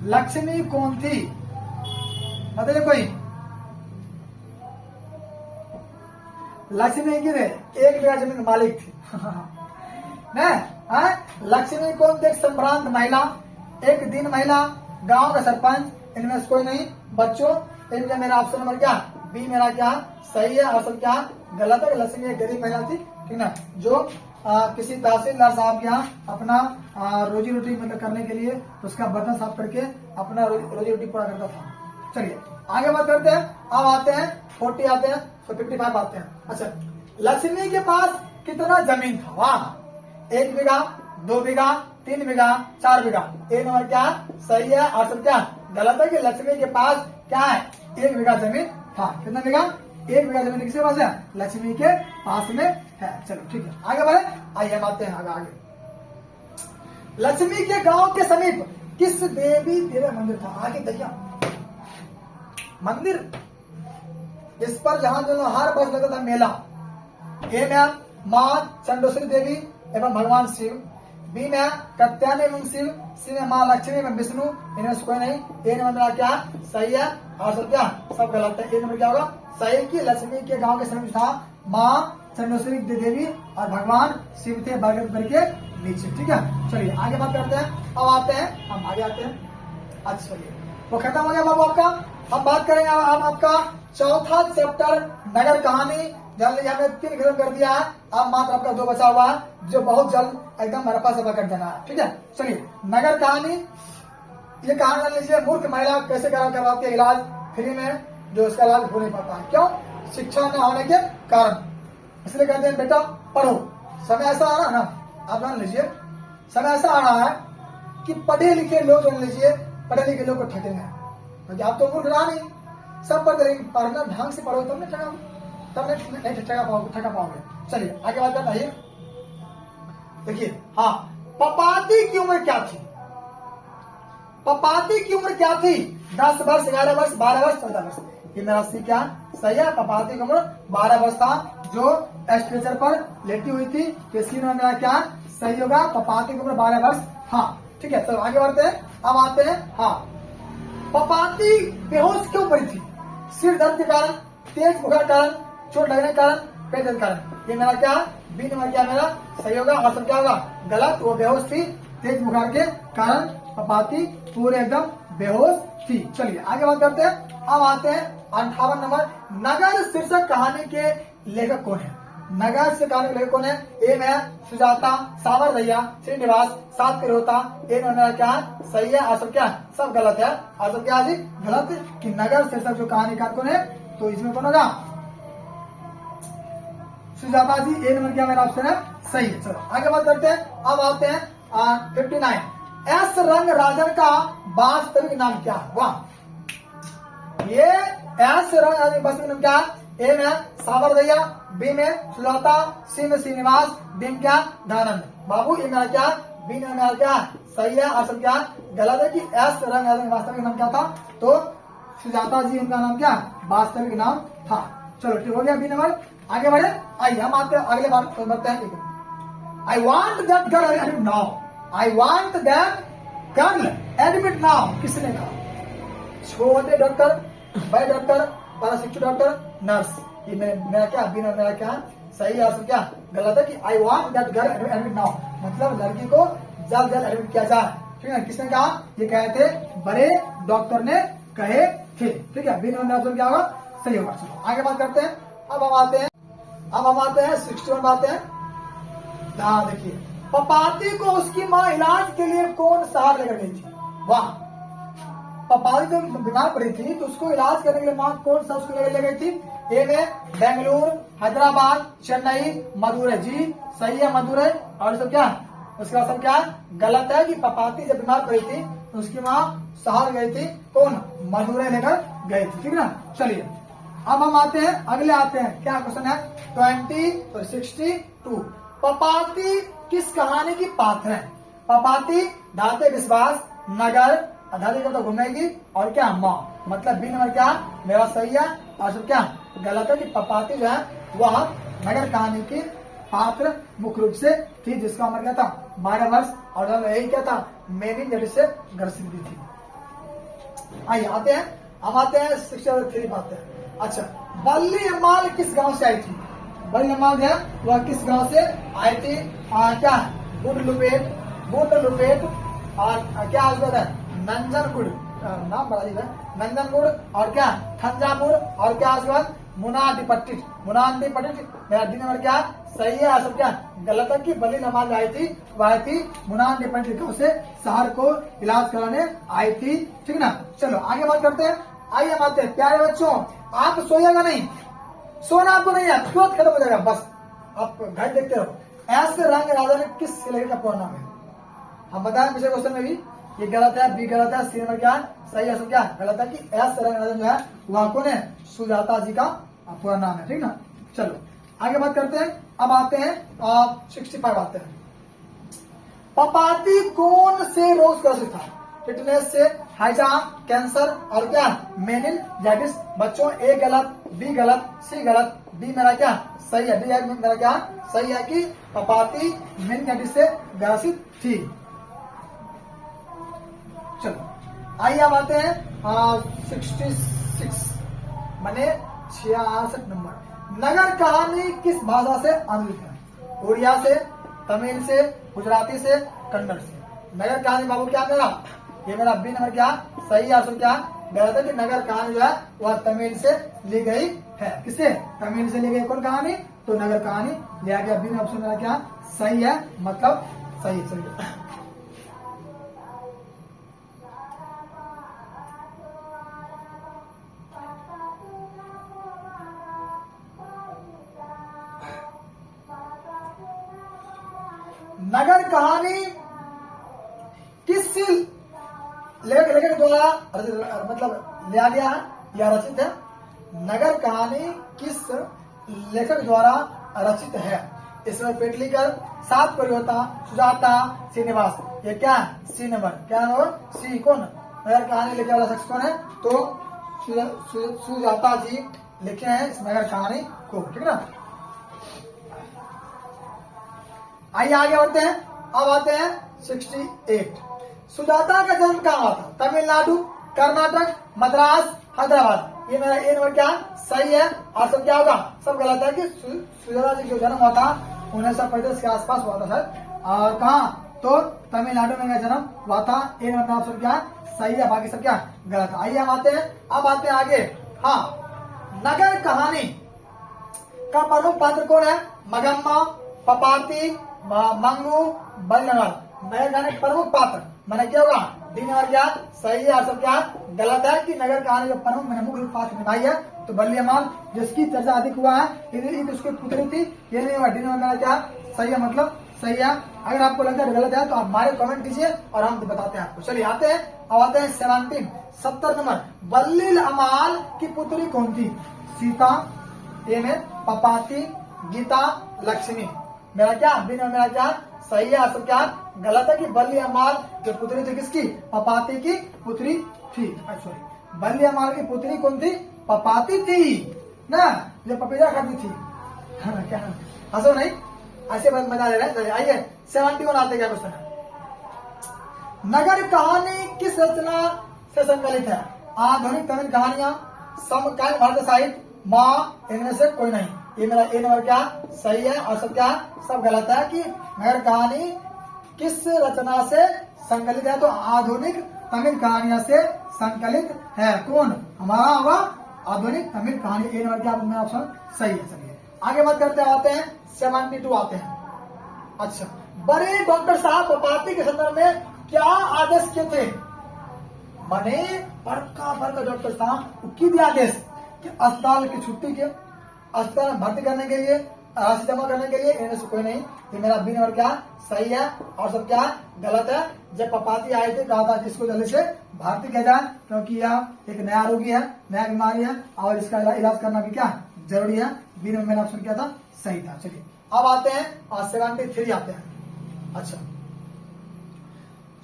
लक्ष्मी कौन थी? बताइए कोई। लक्ष्मी की थे 1 बीघा जमीन मालिक थी लक्ष्मी कौन थी? एक संभ्रांत महिला, एक दिन महिला, गांव का सरपंच, इनमें से कोई नहीं। बच्चों इनका मेरा ऑप्शन नंबर क्या बी मेरा क्या सही है। ऑप्शन क्या गलत है? लक्ष्मी एक गरीब महिला थी, ठीक ना, जो किसी तहसीलदार साहब के यहाँ अपना रोजी रोटी मतलब करने के लिए उसका बर्तन साफ करके अपना रोजी रोटी पूरा करता था। चलिए आगे बात करते हैं। अब आते हैं 40 आते हैं, 55 आते हैं। अच्छा, लक्ष्मी के पास कितना जमीन था? वाह, 1 बीघा, 2 बीघा, 3 बीघा, 4 बीघा। ए नंबर क्या सही है? आंसर क्या गलत है कि लक्ष्मी के पास क्या है? 1 बीघा जमीन था। कितना बीघा? 1 बीघा जमीन किसके पास है? लक्ष्मी के पास में है। चलो ठीक है आगे बढ़े। आइए हम आते हैं आगे। लक्ष्मी के गांव के समीप किस देवी देवता मंदिर था? आगे भैया मंदिर इस पर जहां जो हर वर्ष लगता था मेला। ए में माँ चंडोश्री देवी एवं भगवान शिव, बी में कत्यायनी एवं शिव, सी में माँ लक्ष्मी एवं विष्णु, इनमें से कोई नहीं। ए नंबर क्या सही है? आंसर क्या सब गलत है। ए नंबर क्या होगा सही की लक्ष्मी के गांव के समीप था माँ चंडोश्री देवी और भगवान शिव थे बरगद पेड़ के नीचे, ठीक है। चलिए आगे बात करते हैं। अब आते हैं हम आगे आते हैं। अच्छा चलिए वो खत्म हो गया बाबू आपका। हम बात करेंगे अब आपका चौथा चैप्टर नगर कहानी। जल्दी हमने 3 खत्म कर दिया है, अब मात्र आपका 2 बचा हुआ है जो बहुत जल्द एकदम रफा सफा कर देना है, ठीक है। चलिए नगर कहानी, ये कहानी जान लीजिए। मूर्ख महिला कैसे करवाती है इलाज फ्री में, जो उसका इलाज हो नहीं पाता है। क्यों? शिक्षा न होने के कारण। इसलिए कहते हैं बेटा पढ़ो। समय ऐसा आ रहा है ना, आप जान लीजिए समय ऐसा आ रहा है कि पढ़े लिखे लोग जान लीजिए पढ़े लिखे लोग को ठगेंगे, क्योंकि आप तो मूर्ख रहा नहीं, सब पढ़ना ढंग से पढ़ो तब नहीं ठगा पाओगे। चलिए आगे बात करना है। देखिए हाँ, पपाती की उम्र क्या थी? पपाती की उम्र क्या थी? 10 वर्ष, 11 वर्ष, 12 वर्ष, 14 वर्ष। ये मेरा सी क्या सही है? पपाती की उम्र 12 वर्ष था, जो स्ट्रेचर पर लेटी हुई थी। तो सी में मेरा क्या सही होगा? पपाती की उम्र 12 वर्ष था, ठीक है। चलो आगे बढ़ते हैं। अब आते हैं हाँ, पपाती बेहोश क्यों पड़ी थी? सिर दर्द के कारण, तेज बुखार के कारण, चोट लगने के कारण, पेट दर्द के कारण। ये मेरा क्या बी नंबर क्या मेरा सही होगा? आंसर क्या होगा गलत। वो बेहोश थी तेज बुखार के कारण, पपाती पूरे एकदम बेहोश थी। चलिए आगे बात करते हैं। अब आते हैं 58 नंबर। नगर शीर्षक कहानी के लेखक कौन है? नगर से कहानी के लेखक कौन है? ए में सुजाता, सावरधैया, श्रीनिवास, सात होता। ए नंबर क्या सही है? आंसर क्या सब गलत है। आंसर क्या जी गलत कि नगर शीर्षक जो कहानीकार कौन है? तो इसमें कौन होगा? सुजाता जी। ए नंबर क्या मेरा ऑप्शन है सही है। चलो आगे बात करते हैं। अब आते हैं 59। एस रंग राजन का वास्तविक नाम क्या है? वाह, ये एस से रंग आदमी बस में क्या, ए में सावरदैया, बी में सुजाता, सी में श्रीनिवास, डी में क्या दयानंद। बाबू ये मेरा क्या, बी में मेरा क्या सही है, ऑप्शन क्या गलत है कि एस रंग आदमी वास्तविक नाम क्या था, तो सुजाता जी उनका नाम क्या वास्तविक नाम था। चलो ठीक हो गया बी नंबर। आगे बढ़े, आइए हम आते हैं अगले बार तो बढ़ते हैं। I want that girl admit now, I want that girl admit now, किसने कहा? छोटे डॉक्टर, बड़े डॉक्टर, प्रशिक्षु डॉक्टर, नर्स। ये मेरा क्या बी नंबर मेरा क्या सही है, क्या गलत है कि I want that girl admit now, मतलब लड़की को जल्द जल्द एडमिट किया जाए। ठीक है, किसने कहा? ये कहे थे बड़े डॉक्टर ने कहे थे। ठीक है, बी नंबर ऑप्शन क्या होगा सही होगा। चलो आगे बात करते हैं। अब हम आते हैं 61 आते हैं। हाँ देखिए, पपाती को उसकी माँ इलाज के लिए कौन शहर लेकर गई थी? वाह, पपाती जब बीमार पड़ी थी तो उसको इलाज करने के लिए माँ कौन सा उसको ले गई थी? ए में बेंगलुरु, हैदराबाद, चेन्नई, मदुरई। जी सही है मदुरई। और सब क्या उसका सब क्या गलत है कि पपाती जब बीमार पड़ी थी तो उसकी माँ शहर गई थी, कौन मदुरई लेकर गई थी। ठीक है ना। चलिए अब हम आते हैं अगले आते हैं, क्या क्वेश्चन है 62। पपाती किस कहानी की पात्र है? पपाती धाते विश्वास, नगर आधारित को तो घूमेगी, और क्या माँ, मतलब बी नंबर क्या मेरा सही है, और सब क्या गलत है कि पपाती जो है वह नगर कहानी की पात्र मुख्य रूप से थी, जिसका उम्र क्या था 12 वर्ष, और यही क्या था मेनिंजाइटिस से ग्रसित भी थी। आइए आते हैं, हम आते हैं 63 बात है। अच्छा, बल्ली अम्माल किस गांव से आई थी? बल्ली अम्माल है वह किस गांव से आई थी? क्या गुंडलुपेट और क्या है नंजनगुड़, नाम बड़ा है नंजनगुड़, और क्या थंजावुर, और क्या मुनादीपट्टी। मेरा डी नंबर क्या सही है, सब क्या गलत है कि बल्ली नमाज आई थी वह आई थी मुनादीपट्टी गांव से शहर को इलाज कराने आई थी। ठीक ना। चलो आगे बात करते हैं। आइए हम आते हैं प्यारे बच्चों, आप सोइएगा नहीं, सोना आपको नहीं है, तुरंत खत्म हो जाएगा, बस आप घर देखते रहो। ऐसे रंग राजा ने किस लेखक का पूरा नाम है? हम बताएं पिछले क्वेश्चन में भी, ये गलत है, बी गलत है, सी नंबर क्या सही है, सब क्या गलत है कि ऐसे रंग राजा जो है वह कौन है? सुजाता जी का पूरा नाम है। ठीक ना। चलो आगे बात करते हैं। अब आते हैं 65 आते हैं। पपाती कौन से रोग ग्रसित था? फिटनेस से, हैजा, कैंसर, और क्या मेनिंजाइटिस। बच्चों ए गलत, बी गलत, सी गलत, डी मेरा क्या सही है, डी मेरा क्या सही है कि पपाती मेनिंजाइटिस से ग्रसित थी। चलो आइए अब आते हैं 66 माने 66 नंबर। नगर कहानी किस भाषा से अनुदित है? उड़िया से, तमिल से, गुजराती से, कन्नड़ से। नगर कहानी बाबू क्या मेरा, ये मेरा बी नंबर क्या सही है, क्या गलत है कि नगर कहानी जो है वह तमिल से ली गई है। किससे? तमिल से ली गई कौन कहानी? तो नगर कहानी लिया गया। बी ऑप्शन मेरा क्या सही है, मतलब सही है। नगर कहानी किस लेखक द्वारा मतलब लिया गया है या रचित है? नगर कहानी किस लेखक द्वारा रचित है? इसमें पेटलीकर, सात परिवर्ता, सुजाता, श्रीनिवास। ये क्या है? सी नंबर क्या है? सी। कौन नगर कहानी लिखने वाला शख्स कौन है? तो सुजाता जी लिखे हैं इस नगर कहानी को। ठीक है ना। आइए आगे बढ़ते हैं। अब आते हैं 68। सुजाता का जन्म कहाँ हुआ था? तमिलनाडु, कर्नाटक, मद्रास, हैदराबाद। ये मेरा ए नंबर क्या सही है, और सब क्या होगा सब गलत है कि सुजाता जी जो जन्म हुआ था 1935 के आसपास हुआ था सर। और कहाँ? तो तमिलनाडु में जन्म हुआ था। ए नंबर ऑप्शन क्या सही है, बाकी सब क्या गलत है। आइए हम आते हैं, अब आते हैं आगे। हाँ, नगर कहानी का प्रमुख पात्र कौन है? मगम्मा, पपाती, मंगू, बल्लनगर। नगर कहानी प्रमुख पात्र मैंने क्या होगा? डी नंबर क्या सही है, और सब क्या गलत है कि नगर कहानी जो प्रमुख मैंने मुख्य पात्र निभाई है तो बल्ली अम्माल, जिसकी चर्चा अधिक हुआ है, उसकी पुत्री थी। ये नहीं हुआ। डी नंबर मेरा क्या सही है, मतलब सही है। अगर आपको लगता है गलत है तो आप हमारे कमेंट कीजिए और हम बताते हैं आपको। चलिए आते हैं, अब आते हैं 70 नंबर। बल्लील अमाल की पुत्री कौन थी? सीता, ए में पपाती, गीता, लक्ष्मी। मेरा क्या बिन में मेरा क्या सही है, आंसर क्या गलत है कि बल्ली अमाल जो पुत्री थी किसकी? पपाती की पुत्री थी। सॉरी, बल्ली अमाल की पुत्री कौन थी? पपाती थी ना, जो पपीता खाती थी। क्या हंसो नहीं, ऐसे मजा ले रहे हैं। आइए 71 आते क्या क्वेश्चन है। नगर कहानी किस रचना से संकलित है? आधुनिक तमिल कहानियां, समकालीन भारतीय साहित्य, माँ, इनमें से कोई नहीं। ये मेरा ए नंबर क्या सही है और सब क्या सब गलत है कि नगर कहानी किस रचना से संकलित है? तो आधुनिक तमिल कहानियां से संकलित है। कौन? हमारा होगा आधुनिक तमिल कहानी। ए नंबर क्या मेरा ऑप्शन सही है। चलिए आगे बात करते आते हैं 72 आते हैं। अच्छा, बड़े डॉक्टर साहब पपाती के संदर्भ में क्या आदेश किए थे? बने बड़का डॉक्टर साहब की दिया आदेश कि अस्पताल की छुट्टी के, अस्पताल में भर्ती करने के लिए, राशि जमा करने के लिए। इनमें से कोई नहीं। ये मेरा बी नंबर क्या सही है और सब क्या गलत है। जब पपाती आए थे कहा था कि इसको जल्दी से भर्ती किया जाए क्योंकि यह एक नया रोगी है, नया बीमारी है और इसका इलाज करना भी क्या जरूरी है। बी नंबर मेरा ऑप्शन क्या था सही था। चलिए अब आते हैं 73 आते हैं। अच्छा,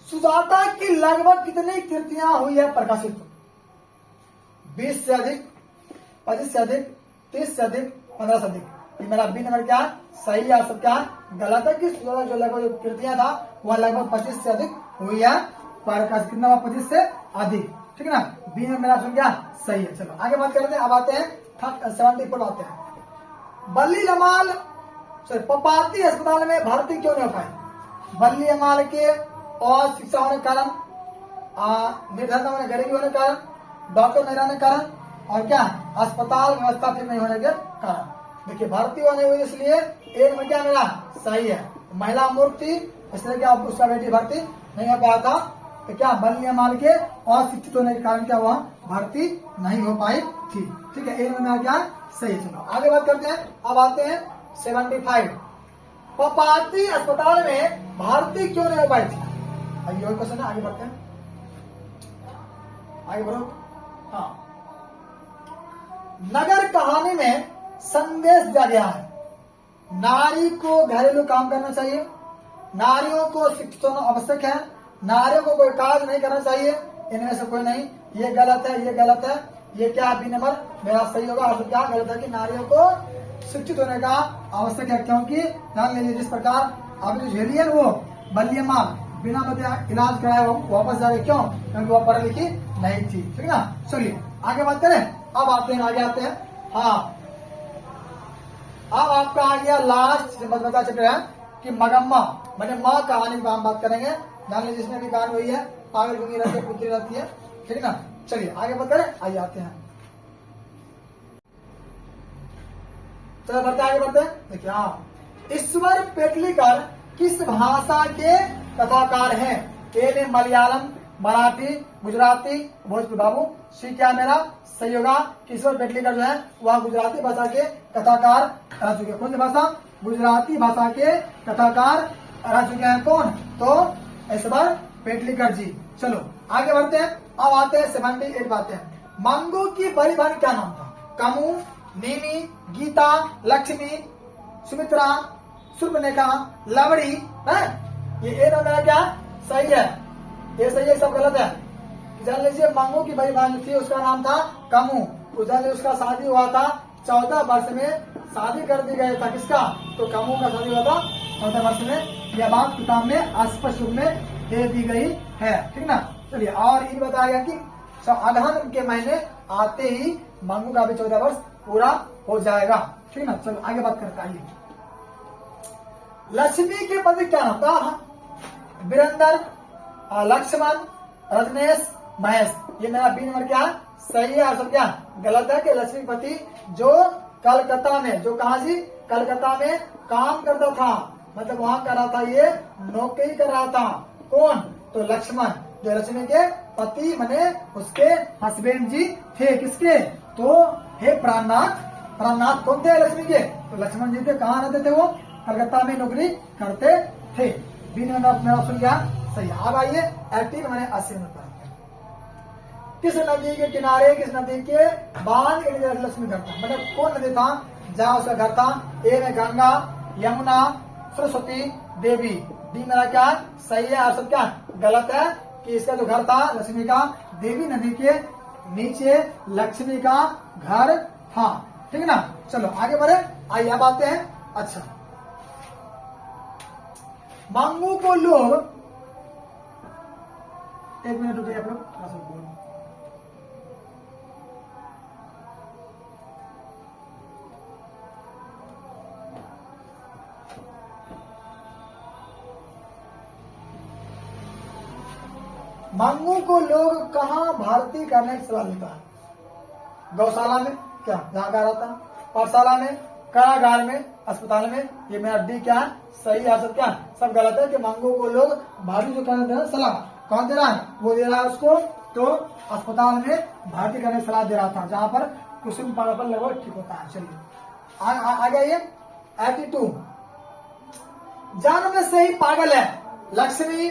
सुजाता की लगभग कितनी कृतियां हुई है प्रकाशित? 20 से अधिक, 25 से अधिक, 30 से अधिक, 15 से अधिक। ये मेरा बी नंबर क्या सही है, सब क्या गलत है कि सुजाता जो लगभग जो कृतियां था वह लगभग 25 से अधिक हुई है प्रकाशित। कितना हुआ? 25 से अधिक। ठीक है ना, बी नंबर मेरा ऑप्शन क्या सही है। चलो आगे बात करते हैं। अब आते हैं 74 आते हैं। बल्ली अमाल पपाती अस्पताल में भर्ती क्यों नहीं हो पाई? बल्ली अमाल के अशिक्षा होने के कारण, निर्धनता होने, गरीबी होने के कारण, डॉक्टर नहीं रहने के कारण और क्या अस्पताल व्यवस्था ठीक नहीं होने के कारण। देखिए भर्ती होने हुई इसलिए एक में क्या मेरा सही है। महिला मूर्ख थी इसलिए क्या उसका बेटी भर्ती नहीं हो पाया था। तो क्या बल्ली अमाल के अशिक्षित होने के कारण क्या हुआ? भर्ती नहीं हो पाई थी। ठीक है, एक में क्या सही। चलो आगे बात करते हैं। अब आते हैं 75। पपाती अस्पताल में भर्ती क्यों नहीं हो पाई थी? ये क्वेश्चन है, आगे बढ़ते हैं, आगे बढ़ो। हाँ, नगर कहानी में संदेश दिया गया है नारी को घरेलू काम करना चाहिए, नारियों को शिक्षित होना आवश्यक है, नारियों को कोई कार्य नहीं करना चाहिए। इनमें से कोई नहीं। ये गलत है, ये गलत है। ये क्या बी नंबर मेरा सही होगा और क्या गलत है कि नारियों को शिक्षित होने का आवश्यक है। क्योंकि ध्यान लीजिए जिस प्रकार अब जो झेली है वो बल्ली अमाल बिना बताए इलाज कराए वापस जा रहे। क्यों? क्योंकि वो पढ़ी लिखी नहीं थी। ठीक है ना। चलिए आगे बात करें। अब आते हैं, आगे आते हैं। हाँ, अब आपका आ गया लास्ट बता चुके हैं कि मगम्मा मैंने माँ कहानी की हम बात करेंगे। ध्यान लीजिए जिसमें भी कहानी हुई है, पागल गुंगी रहती है, पुत्री रहती है। ठीक है ना। चलिए आगे बात करें, आइए आते हैं। चलो बढ़ते आगे बढ़ते हैं। देखिए हाँ, ईश्वर पेटलीकर किस भाषा के कथाकार हैं? ए में मलयालम, मराठी, गुजराती, भोजपुरी। बाबू सी क्या मेरा सही होगा कि ईश्वर पेटलीकर जो है वह गुजराती भाषा के कथाकार रह चुके हैं। कौन सी भाषा? गुजराती भाषा के कथाकार रह चुके हैं। कौन? तो ईश्वर पेटलीकर जी। चलो आगे बढ़ते हैं। अब आते हैं 78 बातें। मंगू की बड़ी बहन क्या नाम था? कामू, नेमी, गीता, लक्ष्मी, सुमित्रा, सुर्पनेखा, लवड़ी है। ये ए नंबर क्या सही है? ये सही है, सब गलत है। जान लीजिए मंगू की बड़ी बहन थी, उसका नाम था कामू। उसका शादी हुआ था 14 वर्ष में शादी कर दी गया था। किसका? तो कामू का शादी हुआ था 14 वर्ष में। यह बात किताब में स्पष्ट रूप में दे दी गई है। ठीक ना। चलिए और ये बताया गया कि अगहन के महीने आते ही मंगू का भी 14 वर्ष पूरा हो जाएगा। ठीक ना। चलो आगे बात करते हैं। लक्ष्मी के पति क्या नाम था? वीरेंद्र, लक्ष्मण, रजनेश, महेश। ये मेरा बी नंबर क्या सही है और सब क्या गलत है कि लक्ष्मीपति जो कलकत्ता में, जो कहा जी कलकत्ता में काम करता था, मतलब वहां कर रहा था, ये नौकरी कर रहा था। कौन? तो लक्ष्मण जो लक्ष्मी के पति मने उसके हस्बैंड जी थे। किसके? तो हे प्राणनाथ। प्राणनाथ कौन थे लक्ष्मी के? तो लक्ष्मण जी थे। कहाँ रहते थे वो? कलकत्ता में नौकरी करते थे। बी नंबर मेरा ऑप्शन क्या सही है। अब आइए 80 मैंने 80 नंबर पर किस नदी के किनारे किस नदी के बांध के नीचे लक्ष्मी घर था, मतलब कौन नदी था जहां उसका घर था। ए में गंगा, यमुना, सरस्वती, देवी। डी मेरा क्या सही है और सब क्या गलत है कि इसका जो घर था लक्ष्मी का देवी नदी के नीचे लक्ष्मी का घर था। ठीक है ना। चलो आगे बढ़े। आइए अब आते हैं। अच्छा, मांगू को लोग, एक मिनट रुकिए आप लोग, थोड़ा सा बोलो। मांगू को लोग कहाँ भर्ती करने की सलाह देता है। गौशाला में क्या जहाँ का रहता है, पाठशाला में, कारागार में, अस्पताल में। ये मेरा डी क्या है सही है, सब क्या सब गलत है कि मांगू को लोग भर्ती जो करने दे रहा सलाह कौन दे रहा है, वो दे रहा है उसको तो अस्पताल में भर्ती करने की सलाह दे रहा था जहां पर कुसुम पानापन लगभग ठीक होता है। चलिए आगे आइए 82 जन्म से ही पागल है लक्ष्मी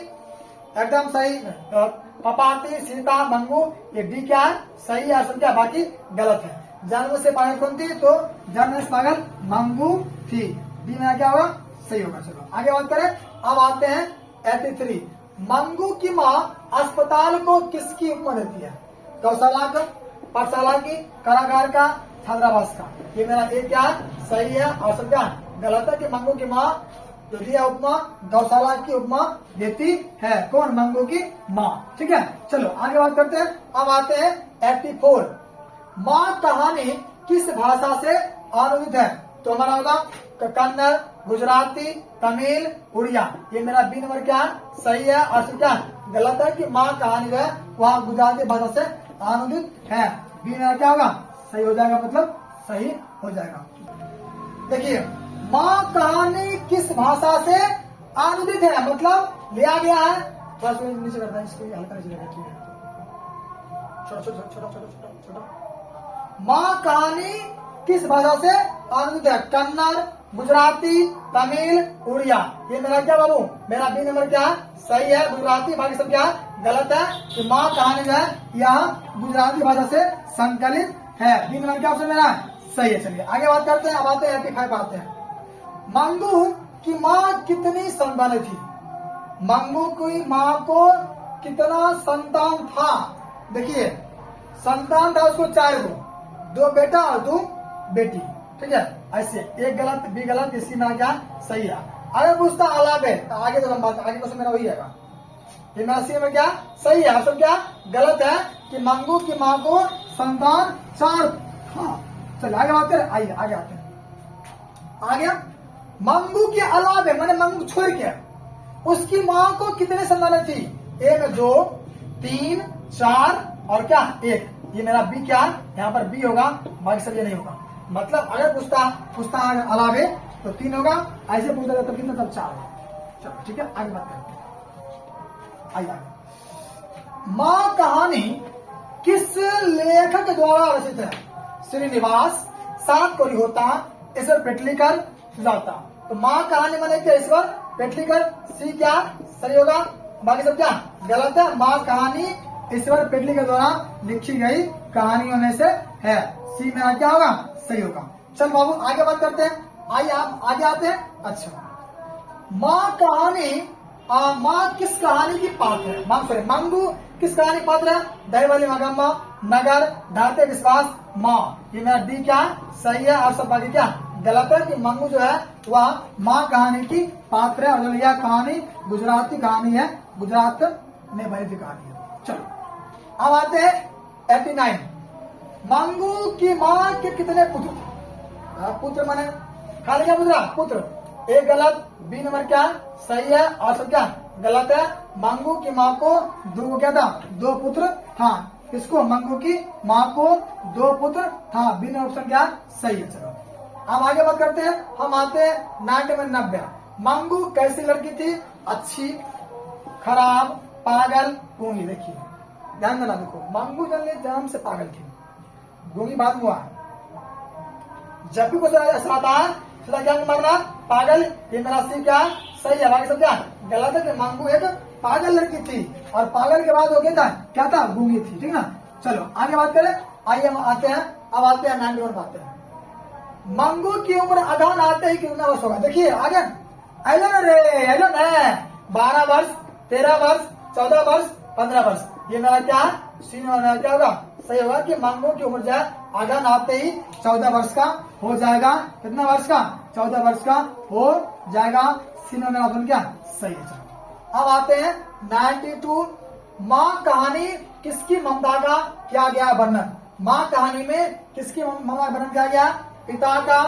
एकदम सही। पपाती, सीता, मंगू ये डी क्या है सही है, सब क्या बाकी गलत है। जन्म से पागल कौन थी तो जन्म से पागल मंगू थी। डी में क्या होगा सही होगा। चलो आगे बात करें। अब आते हैं 83 मंगू की माँ अस्पताल को किसकी उपमा देती है। गौशाला का, पाठशाला की, कारागार का, छात्रावास का। ये मेरा ए क्या है सही है और सब क्या गलत है कि मंगू की माँ जो दिया उपमा गौशाला की उपमा देती है। कौन मंगू की माँ। ठीक है। चलो आगे बात करते हैं। अब आते हैं 84 माँ कहानी किस भाषा से अनुदित है तो हमारा होगा कन्नड़, गुजराती, तमिल, उड़िया। ये मेरा बी नंबर क्या है सही है और क्या गलत है कि माँ कहानी जो है वह गुजराती भाषा से अनुदित है। बी नंबर क्या होगा सही हो जाएगा, मतलब सही हो जाएगा। देखिए माँ कहानी किस भाषा से अनुदित है मतलब लिया गया है। थोड़ा सा नीचे करता है इसको, हल्का नीचे करता है, छोटा छोटा छोटा छोटा छोटा। माँ कहानी किस भाषा से अनुदित है कन्नड़, गुजराती, तमिल, उड़िया। ये मेरा क्या बाबू मेरा बी नंबर क्या है सही है गुजराती, बाकी सब क्या गलत है कि माँ कहानी जो है यह गुजराती भाषा से संकलित है। बी नंबर क्या ऑप्शन मेरा सही है। चलिए आगे बात करते हैं। अब आते हैं 85 आते हैं। मंगू की माँ कितनी संतान थी। मंगू की माँ को कितना संतान था। देखिए संतान था उसको 4 गो, 2 बेटा और 2 बेटी। ठीक है ऐसे एक गलत बी गलत, इसकी मेरा क्या सही है। अगर पूछता अलावे तो आगे तो बात आगे क्वेश्चन मेरा वही आएगा। ये मेरा सी में क्या सही है, सब क्या गलत है कि मंगू की माँ को संतान 4 था। चलिए आगे बात करें। आइए आगे आते हैं। आगे मंगू के अलावे मैंने मंगू छोड़ के उसकी माँ को कितने संतान थी। ए में 2, 3, 4 और क्या 1। ये मेरा बी क्या यहाँ पर बी होगा, बाकी सब ये नहीं होगा। मतलब अगर पूछता अलावे तो 3 होगा, ऐसे पूछता तब कितना तब 4 होगा। चलो ठीक है आगे बात करते हैं। आइए माँ कहानी किस लेखक द्वारा रचित है। श्रीनिवास, सात कोरी होता, ईश्वर पेटलीकर, सुजाता। तो माँ कहानी मैंने क्या ईश्वर पेटलीकर, सी क्या सही होगा, बाकी सब क्या गलत है। माँ कहानी ईश्वर पेटलीकर द्वारा लिखी गई कहानियों में से है। सी मेरा क्या होगा सही होगा। चल बाबू आगे बात करते हैं। आइए आप आगे आते हैं। अच्छा माँ कहानी माँ किस कहानी की पात्र है। माँ सॉरी मंगू किस कहानी पात्र है। दहीवाली मगम्मा, नगर, ढाते विश्वास, माँ। ये मेरा डी क्या सही है और सब बाकी क्या गलत है कि मंगू जो है वह माँ कहानी की पात्र है और यह कहानी गुजराती कहानी है, गुजरात में बनी थी कहानी है। चलो अब आते हैं 89 मंगू की माँ के कितने पुत्र थे। पुत्र माने खाली क्या पुत्र पुत्र। ए गलत, बी नंबर क्या सही है और सब क्या गलत है। मंगू की माँ को 2 क्या था 2 पुत्र था। किसको मंगू की माँ को 2 पुत्र था। बी नंबर ऑप्शन क्या सही है। चलो अब आगे बात करते हैं। हम आते हैं 90 मंगू कैसी लड़की थी। अच्छी, खराब, पागल, गूंगी। देखिए ध्यान देना, देखो मंगू जन्म से पागल थी, गूंगी बाद हुआ। जब भी कुछ ऐसा आता है सीधा क्या मारना पागल, ये मेरा सी क्या सही है, बाकी सब क्या गलत है कि मंगू एक पागल लड़की थी और पागल के बाद हो गया था क्या था, गूंगी थी। ठीक ना, चलो आगे बात करें। आइए हम आते हैं, अब आते हैं 91 आते हैं। मंगू की उम्र अगान आते ही कितना वर्ष होगा, देखिए आगे एलन रे एलन है 12 वर्ष, 13 वर्ष, 14 वर्ष, 15 वर्ष। ये मेरा क्या सीन मेरा क्या होगा, सही होगा कि मंगू की उम्र जो है अगान आते ही 14 वर्ष का हो जाएगा। कितना वर्ष का, 14 वर्ष का हो जाएगा। सीन मेरा ऑप्शन क्या सही है। चलो अब आते हैं 92। माँ कहानी किसकी ममता का किया गया वर्णन, माँ कहानी में किसकी ममता का वर्णन किया गया, पिता का,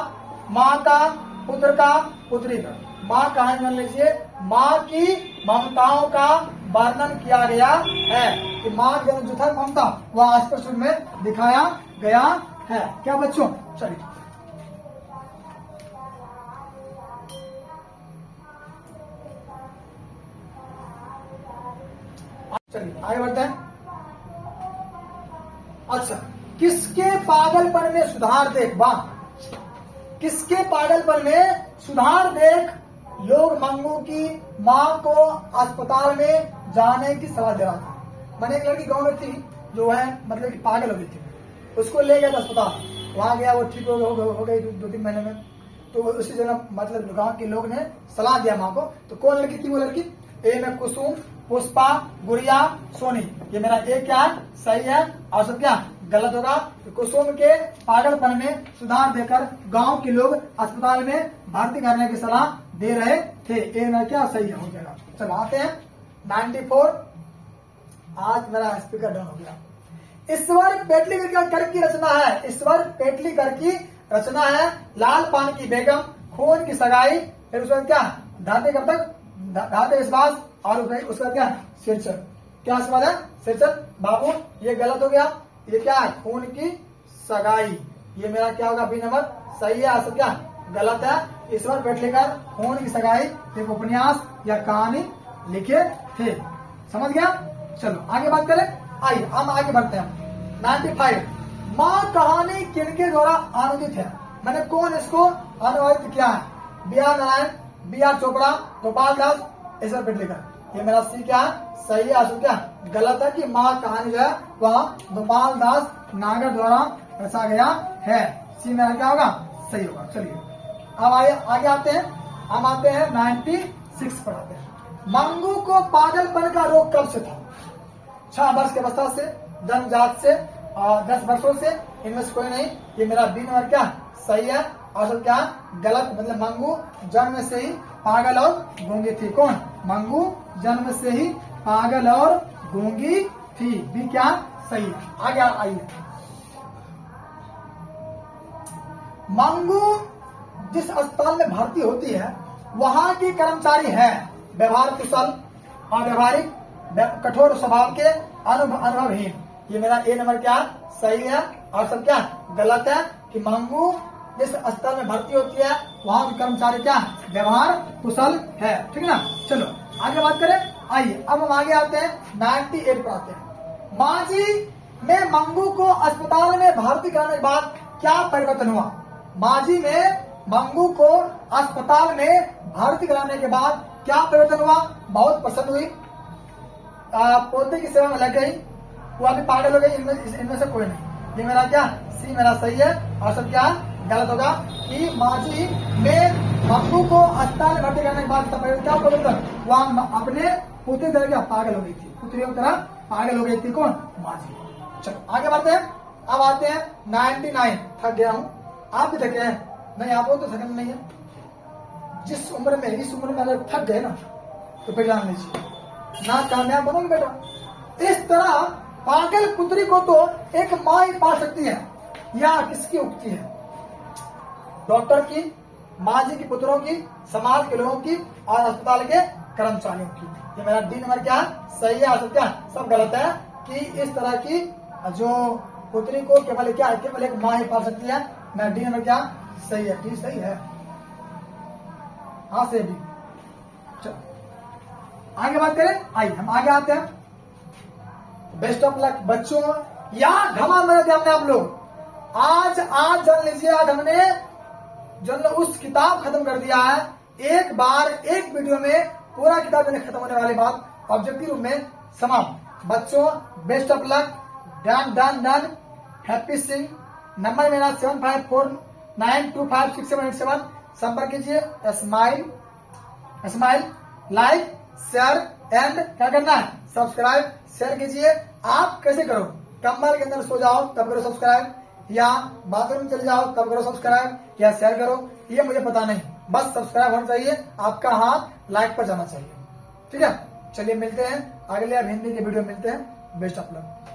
माँ का, पुत्र का, पुत्री का। माँ कहानी मान लीजिए माँ की ममताओं का वर्णन किया गया है कि माँ की जो था ममता वह स्पष्ट रूप में दिखाया गया है। क्या बच्चों, चलिए आगे बढ़ते हैं। अच्छा, किसके पागलपन में सुधार देख, वाह, किसके पागलपन में सुधार देख लोग मंगू की माँ को अस्पताल में जाने की सलाह दे रहा था। मैंने एक लड़की गांव में थी जो है मतलब कि पागल हो गई थी, उसको ले गया था अस्पताल, वहां गया, वो ठीक हो गई 2-3 महीने में। तो उसी जगह मतलब गांव के लोग ने सलाह दिया माँ को। तो कौन लड़की थी वो लड़की, ए में कुसुम, पुष्पा, गुड़िया, सोनी। ये मेरा ए क्या है सही है और सब क्या गलत होगा। तो कुसुम के पागलपन में सुधार देकर गांव के लोग अस्पताल में भर्ती करने की सलाह दे रहे थे। ए में क्या सही है, हो जाएगा। चलो आते हैं 94। आज मेरा स्पीकर डाउन हो गया। ईश्वर पेटलीकर की रचना है, ईश्वर पेटलीकर की रचना है। लाल पान की बेगम, खून की सगाई, फिर उसका क्या धाते कब तक, धाते विश्वास, और उसका क्या शीर्षक, क्या सवाल है शीर्षक बाबू, ये गलत हो गया। ये क्या है खून की सगाई, ये मेरा क्या होगा बी नंबर सही है, सब क्या गलत है। ईश्वर पेटलीकर खून की सगाई एक उपन्यास या कहानी लिखे थे, समझ गया। चलो आगे बात करें, आइए हम आगे बढ़ते हैं 95। माँ कहानी किनके द्वारा अनुदित है, मैंने कौन इसको अनुवादित किया है, B R Narayan, B R Chopra, Gopal Das, Ishwar Petlikar. ये मेरा सी क्या सही है, क्या गलत है कि माँ कहानी जो है वह गोपाल दास नागर द्वारा रचा गया है। सी मेरा क्या होगा सही होगा। चलिए अब आगे आते हैं, हम आते हैं 96 पर आते हैं। मंगू को पागलपन का रोग कब से था, 6 वर्ष के अवस्था से, जन्मजात से, 10 वर्षों से, इनमें से कोई नहीं। ये मेरा बी नंबर क्या सही है और सब क्या गलत, मतलब मंगू जन्म से ही पागल और गूंगी थी। कौन, मंगू जन्म से ही पागल और गूंगी थी, बी क्या सही है। आगे आइए, मंगू जिस अस्पताल में भर्ती होती है वहां की कर्मचारी है व्यवहार कुशल, अव्यवहारिक, कठोर स्वभाव के, अनुभवहीन। ये मेरा ए नंबर क्या सही है और सब क्या गलत है कि मंगू जिस अस्पताल में भर्ती होती है वहां के कर्मचारी क्या व्यवहार कुशल है। ठीक ना, चलो आगे बात करें। आइए अब हम आगे आते हैं 98 पर आते हैं। मांझी में मंगू को अस्पताल में भर्ती कराने के बाद क्या परिवर्तन हुआ, मांझी में मंगू को अस्पताल में भर्ती कराने के बाद क्या परिवर्तन हुआ, बहुत पसंद हुई, पोते की सेवा में लग गई, वो अभी पागल हो गई, इनमें से कोई नहीं। ये मेरा क्या सी मेरा सही है और सब क्या गलत होगा कि मांझी में मंगू को अस्पताल में भर्ती करने के बाद क्या परिवर्तन, वह अपने पुत्री तरह क्या पागल हो गई थी, पुत्रियों की तरह पागल हो गई थी। कौन, मांझी। चलो आगे बढ़ते हैं, अब आते हैं 99। थक गया हूँ, आप भी थके हैं, नहीं आप तो थकन नहीं है। जिस उम्र में इस उम्र में अगर थक गए ना तो फिर जान लीजिए ना कामयाब बनोगे बेटा। इस तरह पागल पुत्री को तो एक माँ ही पा सकती है, या किसकी उक्ति है, डॉक्टर की, मांझी की पुत्रों की, समाज के लोगों की और अस्पताल के कर्मचारियों की। ये मेरा डी नंबर क्या सही है और क्या सब गलत है कि इस तरह की जो पुत्री को केवल एक माँ ही पाल सकती है। मेरा डी नंबर क्या सही है, डी सही है, हाँ से डी। चलो आगे बात करें, आइए हम आगे आते हैं। बेस्ट ऑफ लक बच्चों, यार धमा मेरे ध्यान में आप लोग आज जान लीजिए, आज हमने जिन्होंने उस किताब खत्म कर दिया है, एक बार एक वीडियो में पूरा किताब मैंने खत्म होने वाली बात ऑब्जेक्टिव रूप में समाप्त। बच्चों best of luck, done done done, happy Singh. Number मेरा 7549256787, संपर्क कीजिए। Smile smile, like share and क्या करना है, सब्सक्राइब शेयर कीजिए। आप कैसे करो, कम्बल के अंदर सो जाओ तब करो सब्सक्राइब, या बाथरूम चले जाओ तब करो सब्सक्राइब, या शेयर करो, ये मुझे पता नहीं, बस सब्सक्राइब होना चाहिए, आपका हाथ लाइक पर जाना चाहिए। ठीक है, चलिए मिलते हैं अगले अब हिंदी के वीडियो मिलते हैं। Best of luck.